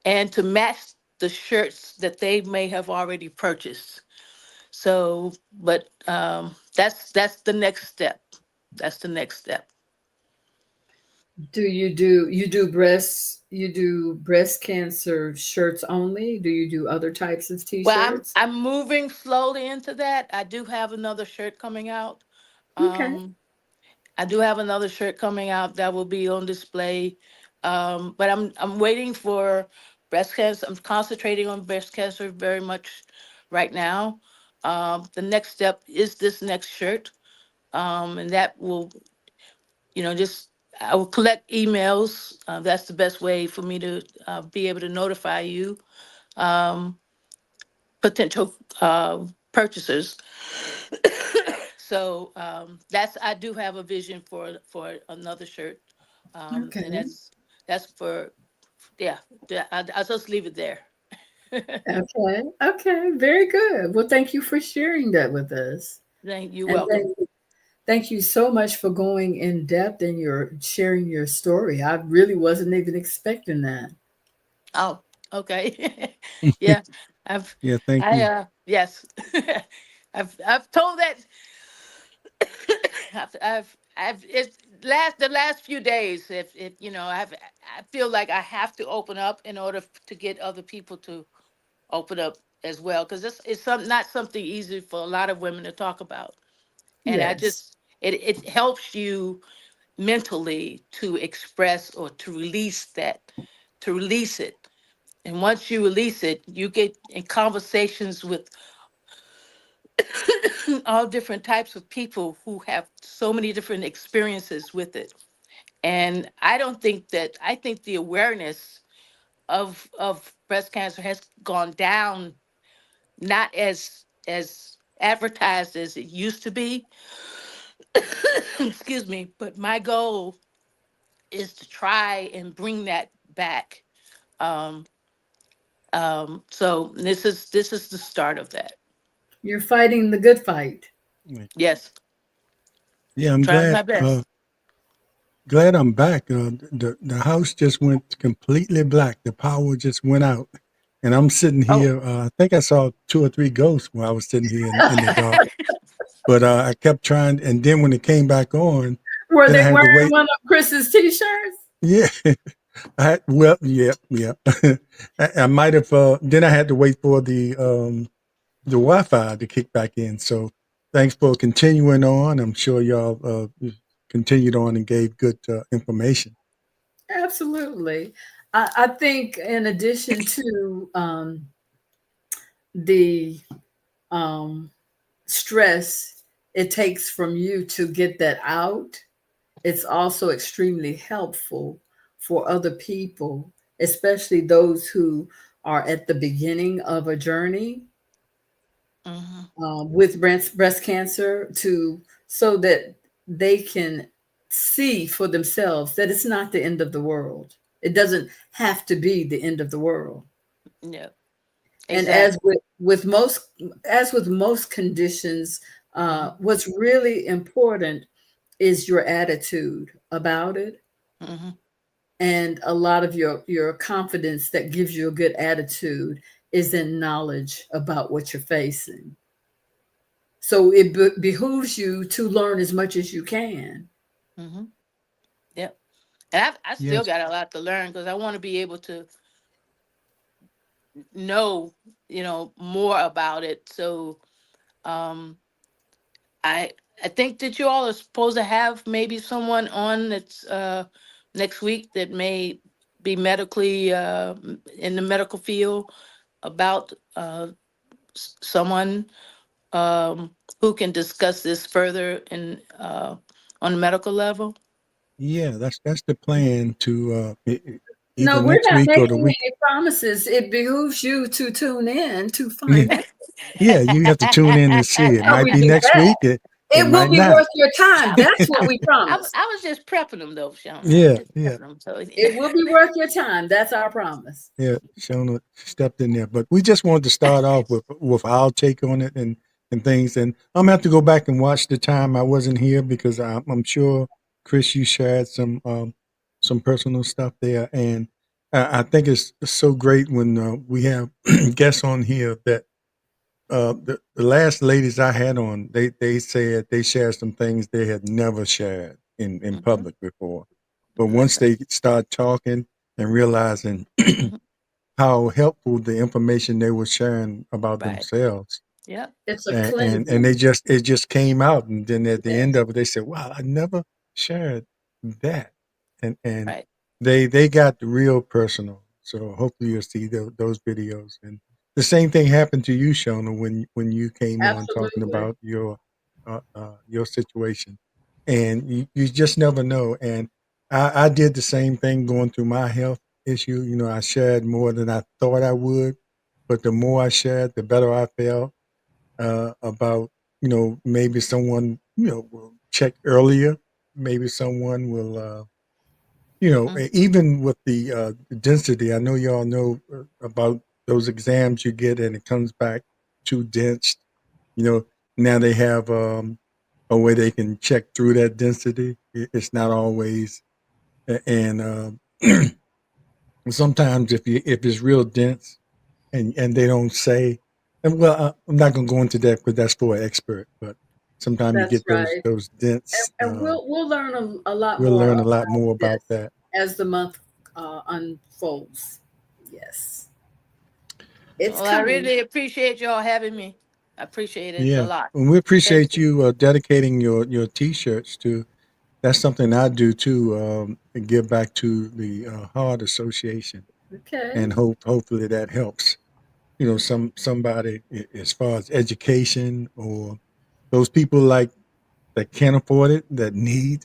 and to match the shirts that they may have already purchased. So, but that's the next step. That's the next step. Do you do breast cancer shirts only? Do you do other types of Well, I'm t-shirts? I'm moving slowly into that. I do have another shirt coming out. Okay. Um, I do have another shirt coming out that will be on display. But I'm waiting for breast cancer. I'm concentrating on breast cancer very much right now. The next step is this next shirt, and that will, just I will collect emails. That's the best way for me to be able to notify you, um, potential purchasers. So that's I do have a vision for another shirt, and Okay. that's for yeah. I'll just leave it there. Okay. Okay. Very good. Well, thank you for sharing that with us. Thank you. And Welcome. thank you so much for going in depth and your sharing your story. I really wasn't even expecting that. Oh, okay. Yeah, I've Yeah, thank I you. yes, I've told that I've it's the last few days. If I feel like I have to open up in order to get other people to open up as well, because it's not something easy for a lot of women to talk about. And I Yes. just it helps you mentally to express or to release it. And once you release it, you get in conversations with all different types of people who have so many different experiences with it. And I think the awareness of breast cancer has gone down, not as advertised as it used to be. Excuse me, but my goal is to try and bring that back. Um, so this is the start of that. You're fighting the good fight. Yes, Yeah, I'm trying glad. my best. Glad I'm back. The house just went completely black. The power just went out, and I'm sitting Oh, here. I think I saw two or three ghosts while I was sitting here in the dark. But I kept trying, and then when it came back on, Were then I they had to wearing wait. one of Chris's t-shirts? Yeah, well, yeah, yeah. I might have. Then I had to wait for the Wi-Fi to kick back in. So thanks for continuing on. I'm sure y'all continued on and gave good information. Absolutely. I think in addition to the um, stress it takes from you to get that out, it's also extremely helpful for other people, especially those who are at the beginning of a journey hmm with breast cancer, to so that they can see for themselves that it's not the end of the world. It doesn't have to be the end of the world. yeah, And exactly. as with most conditions, hmm what's really important is your attitude about it, Hmm. and a lot of your confidence that gives you a good attitude is in knowledge about what you're facing. So it behooves you to learn as much as you can. Hmm. Yep. And I still Yes. got a lot to learn because I want to be able to know, more about it. So um, I I think that you all are supposed to have maybe someone on that's next week that may be medically in the medical field about someone who can discuss this further in on the medical level. Yeah, that's the plan to either No, we're next not week or the making week. any promises. It behooves you to tune in to Yeah, find out yeah, you have to tune in and see. It how might we be do next that. week. It It will might be not. worth your time. That's what I, we promise. I was just prepping them though, Shona. I was Yeah, just yeah. prepping them. So It will be worth your time. That's our promise. Yeah, Shona stepped in there, but we just wanted to start off with our take on it and things. And I'm gonna have to go back and watch the time I wasn't here because I'm sure Chris, you shared some personal stuff there, and I think it's so great when we have guests on here that the last ladies I had on, they said they shared some things they had never shared in hmm. public before, but once That's they start talking and realizing mhm, how helpful the information they were sharing about right. themselves, Yep. It's a and cleansing. it just came out, and then at the end Yes. of it they said, wow, I never shared that, and Right. they got real personal. So hopefully you'll see those videos. And the same thing happened to you, Shona, when you came on talking Absolutely. about your situation, and you just never know. And I did the same thing going through my health issue. You know, I shared more than I thought I would, but the more I shared, the better I felt about, maybe someone, will check earlier. Maybe someone will, Mm-hmm. even with the density. I know y'all know about those exams you get and it comes back too dense. You know, now they have a way they can check through that density. It's not always, and sometimes if it's real dense and they don't say, and well, I'm not gonna go into that because that's for an expert. But sometimes you That's get right. those dense. And we'll learn a lot We'll more learn a lot about more about this that. as the month unfolds. Yes, it's Well, I coming. really appreciate y'all having me. I appreciate it a Yeah, lot. and we Thank appreciate you. you dedicating your T-shirts to. That's something I do too. And give back to the Heart Association, Okay. and hopefully that helps. Somebody as far as education or those people like that can't afford it that need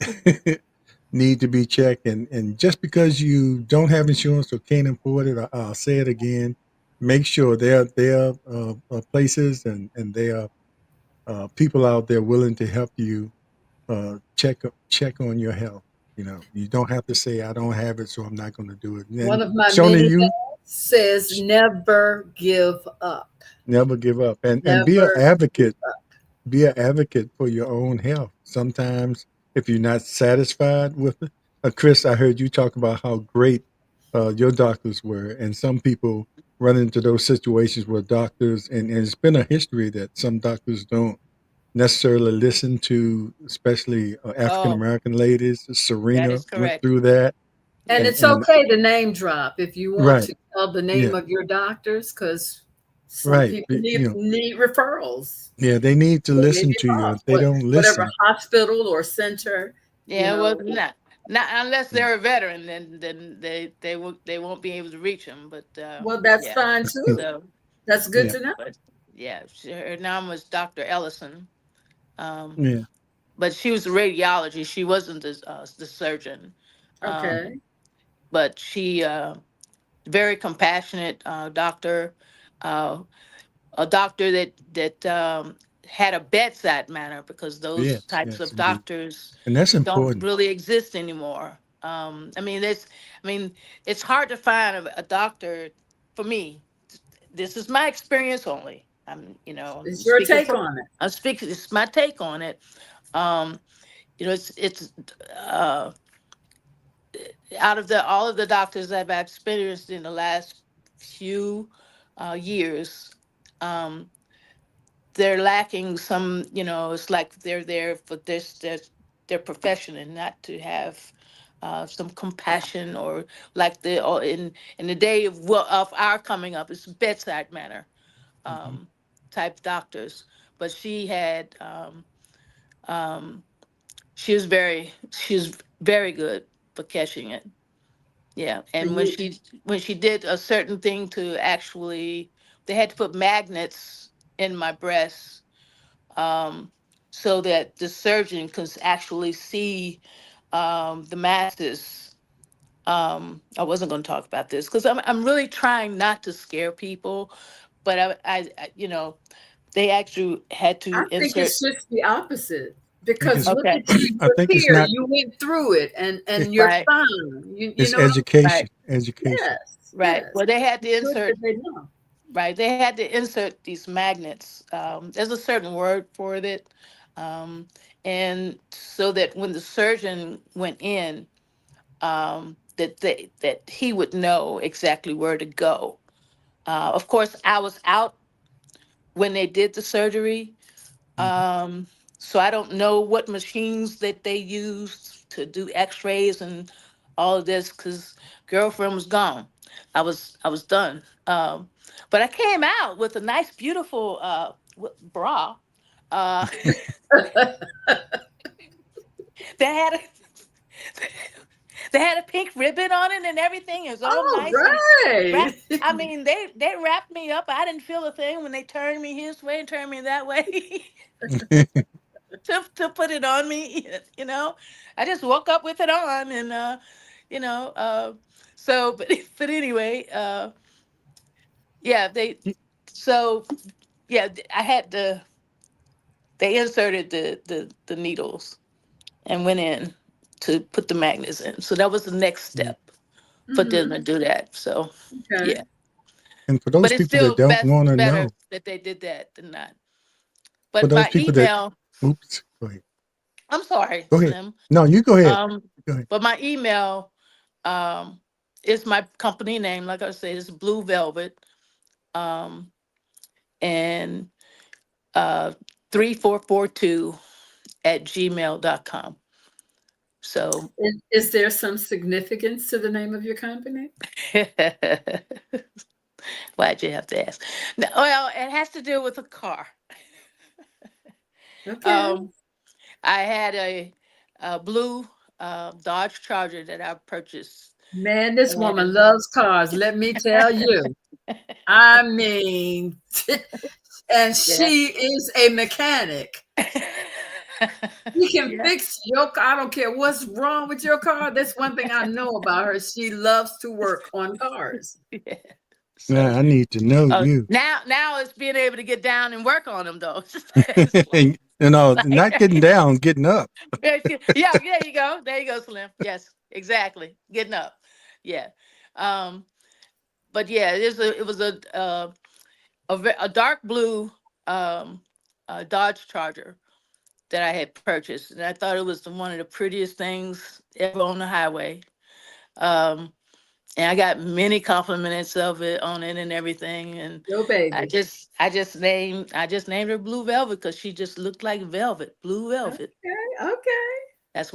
need to be checked. And just because you don't have insurance or can't afford it, I'll say it again. Make sure there are places and there are people out there willing to help you check on your health. You don't have to say I don't have it, so I'm not going to do it. And One then of my Shona, many you goals says never give up. never give up and be an Never give advocate. up. Be an advocate for your own health. Sometimes, if you're not satisfied with it, Chris, I heard you talk about how great your doctors were, and some people run into those situations where doctors, and it's been a history that some doctors don't necessarily listen to, especially African Oh, American ladies. that Serena is went correct. through that, And and it's Yes. and okay to name drop if you want right, to tell the name yeah, of your doctors, because some right, people need referrals. yeah, they need to They need listen to you. referrals. If they don't Whatever listen, hospital or center, you Yeah, well, know. not unless yeah, they're a veteran, then they won't be able to reach them. But Well, that's yeah, fine too. so That's good yeah, to know. but yeah, her name was Dr. Ellison. Um, yeah, but she was a radiology. She wasn't the surgeon. Okay. Um, but she very compassionate doctor, uh, a doctor that had a bedside manner because those yes, types yes, of indeed. doctors And that's don't important. really exist anymore. I mean, it's hard to find a doctor. For me, this is my experience only. I'm It's your speaking take from. on it. I'm speaking. This is my take on it. Um, it's uh, out of the all of the doctors that I've experienced in the last few years. Um, they're lacking some, it's like they're there for their profession and not to have some compassion, or like or in the day of, well, of our coming up, it's bedside manner Hmm. um, type doctors. But um, she was very good for catching it. Yeah, And and you, when she did a certain thing to actually, they had to put magnets in my breast, um, so that the surgeon could actually see the masses. I wasn't going to talk about this because I'm really trying not to scare people, but they actually had I to think insert. it's just the opposite I think because it's look Okay, at you, I you're think it's here, not you went through it, it, and you're right, fine. You it's know what education. right, Education. Yes, right. yes. Well, they had to It's good that insert. they know. Right, they had to insert these magnets. There's a certain word for it, um, and so that when the surgeon went in, that he would know exactly where to go. Of course, I was out when they did the surgery, Hmm. um, so I don't know what machines that they used to do X-rays and all of this, because girlfriend was gone. I was done. But I came out with a nice, beautiful bra. Uh, that had a, they had a pink ribbon on it and everything. It was all All nice and right. wrapped. I mean, they wrapped me up. I didn't feel a thing when they turned me his way and turned me that way. To put it on me, I just woke up with it on, and you know so but but anyway, yeah, so yeah, I had to they inserted the needles and went in to put the magnets in, so that was the next step for them Hmm. to do that. So Okay. yeah, And for but those it's people that still don't want to better know, that they did that than not. for But those my people that, email, oops, go ahead. I'm sorry, Go ahead. Slim. No, you go ahead. um Go ahead. but my email, um is my company name. Like I said, it's Blue Velvet, um and 3442 at gmail.com. So Is there some significance to the name of your company? why'd you have to ask? No, well, it has to do with a car. Okay. um I had a blue Dodge Charger that I purchased, Man, this woman and loves cars. Let me tell you. I mean, and yeah. she is a mechanic. She can Yeah. fix your car. I don't care what's wrong with your car. That's one thing I know about her. She loves to work on cars. Yeah. So Now I need to know you. now it's being able to get down and work on them though. It's And, not getting like, down, getting up. yeah, there you go. There you go, Slim. Yes, exactly. Getting up. Yeah. Um, but yeah, it was a dark blue um Dodge Charger that I had purchased, and I thought it was one of the prettiest things ever on the highway. Um, and I got many compliments of it on it and everything. And Yo, baby. I just named her Blue Velvet because she just looked like velvet, blue velvet. Okay, okay. That's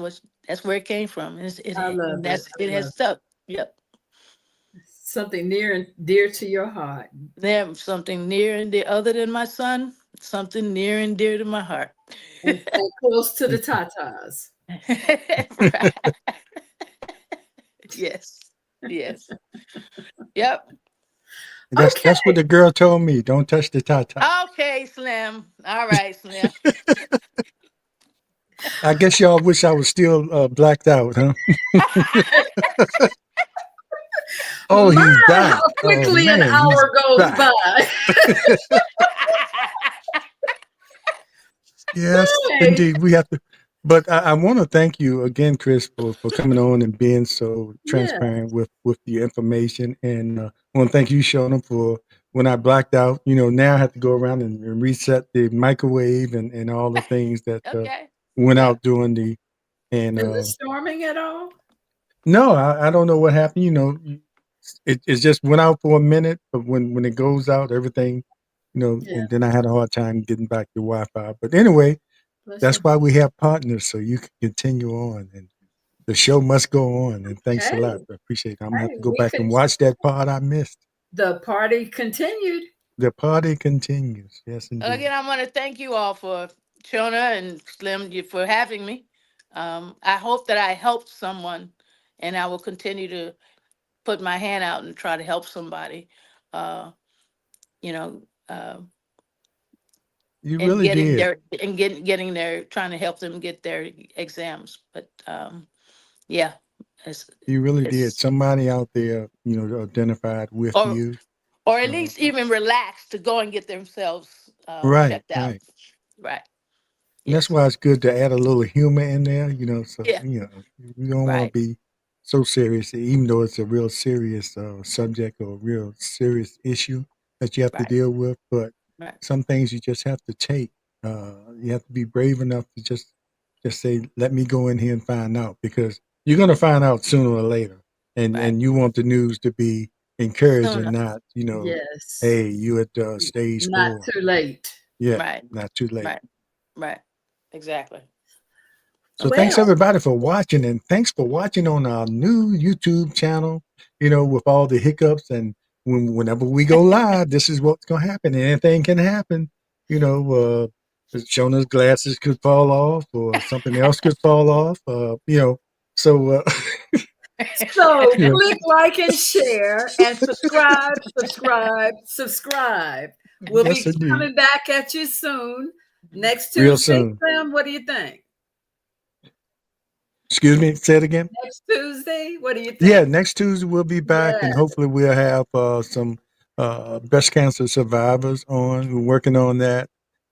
where it came from. I And love it. it I has love stuck. Yep. it. Something near and dear to your heart. Then something near and dear, other than my son, something near and dear to my heart. And close to the tatas. Right. Yes. Yes. Yep. That's what Okay. the girl told me. Don't touch the tatas. Okay, Slim. All right, Slim. I guess y'all wish I was still blacked out, huh? Oh, My, he's how back. Oh quickly an man, he's hour goes back. by. Yes, Hey. indeed. We have to. But I want to thank you again, Chris, for coming on and being so Yeah. transparent with the information. And I want to thank you, Shona, for when I blacked out. Now I have to go around and reset the microwave and all the things that Okay. went Yep. out during the And Is it storming at all? no, I don't know what happened. It just went out for a minute, but when it goes out, everything, Yeah. and then I had a hard time getting back to Wi-Fi. But anyway, Bless that's you. why we have partners, so you can continue on, and the show must go on. And thanks a Hey, lot. I appreciate it. I'm gonna have hey, to go we back could. and watch that part I missed. The party continued. The party continues. Yes, indeed. Again, I want to thank you all for Shona and Slim for having me. I hope that I helped someone, and I will continue to put my hand out and try to help somebody. Uh, you know, You and really getting did. their and getting their trying to help them get their exams. But yeah, it's You really did. it's Somebody out there, identified with or you. or at Uh, least even relax to go and get themselves right, checked out. right. Right. And that's Yes. why it's good to add a little humor in there, so, Yeah. you don't want Right. to be so serious, even though it's a real serious subject or a real serious issue that you have to Right. deal with. But Right. some things you just have to take. You have to be brave enough to just say, let me go in here and find out, because you're going to find out sooner or later. Right. And you want the news to be encouraging, Sooner. not, Yes. hey, you at stage Not 4. too late. Yeah, Right. not too late. Right. Right. Exactly. So Okay. thanks Well, everybody for watching, and thanks for watching on our new YouTube channel. With all the hiccups, and whenever we go live, this is what's gonna happen. Anything can happen. Shona's glasses could fall off, or something else could fall off. So so you know, click like and share and subscribe, subscribe, subscribe. We'll yes, be indeed, coming back at you soon. Next real Tuesday, soon. Sam, what do you think? Excuse me, say it again. Next Tuesday, what do you Yeah, think? next Tuesday we'll be back, and Yes. hopefully we'll have some breast cancer survivors on. We're working on that.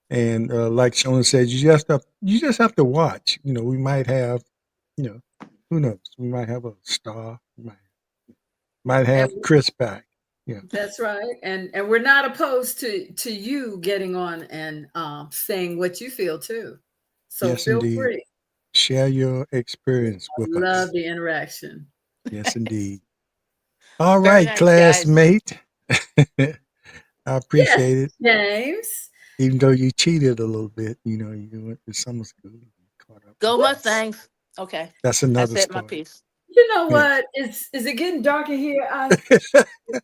And like Shona said, you just have to watch. We might have, you know, who knows? We might have a star. We might And have Chris back. Yeah. that's right. And we're not opposed to you getting on and saying what you feel too. So Yes, feel indeed. free. Share your I experience with love us. the interaction. Yes, indeed. All Very right, nice, guys. classmate. I Yes, appreciate it. James. Even though you cheated a little bit, you went to summer school and caught up Go with us. Mustangs. Okay. That's I another said my story. piece. You know Yeah. what? Is it getting darker here?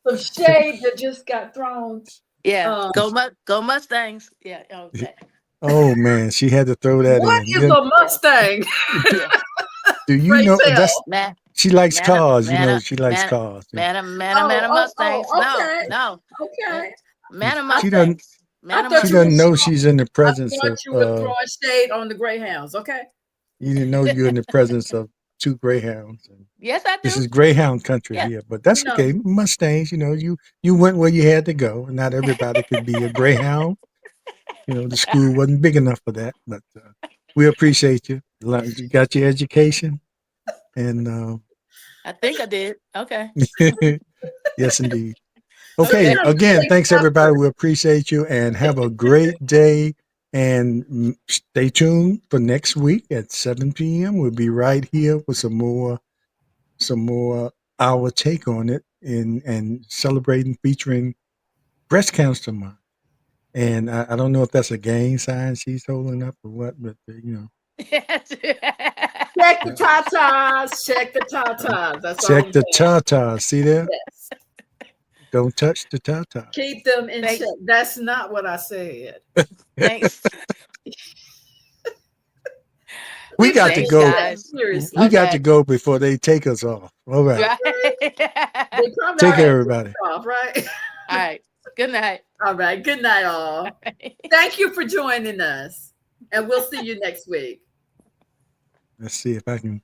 Some shade that just got thrown. Yeah. Um, Go Mustangs. Yeah. Okay. Oh man, she had to throw that what in. is a Yeah. Mustang? Yeah. Do you Pray know that's tell. Man, she likes man, cars, man, she likes man, cars. Yeah. Oh, oh, Mustangs. oh, No, okay. no. Eh, Okay. Man She doesn't Mustangs. I Man thought she you were doesn't Mustangs. know she's in the I presence thought of you were throwing shade on the Greyhounds. Okay. you didn't know you're in the presence of two greyhounds. And Yes, I this do. is greyhound country Yeah. here, but You that's know, okay. Mustangs, you went where you had to go. Not everybody could be a greyhound. The school wasn't big enough for that, but we appreciate you. You got your education, and I think I did. Okay. yes, indeed. Okay, Okay. sometimes it again, takes thanks everybody. effort. We appreciate you, and have a great day. And stay tuned for next week at 7 p.m. We'll be right here with some more our take on it, and celebrating, featuring Breast Cancer Month. And I don't know if that's a gang sign she's holding up or what, but Check the uh, tatas. Check the tatas. That's all check I'm the saying. tatas. See there? Yes. Don't touch the tatas. Keep them in check. Thanks. That's not what I said. Thanks. We Keep them got to in Thanks, go. check. guys. We Seriously. got to Okay. go before they take us off. All right. Right. They probably Take care, already everybody. took off, right? All right. Good night. All right. Good night, all. Thank you for joining us. And we'll see you next week. Let's see if I can.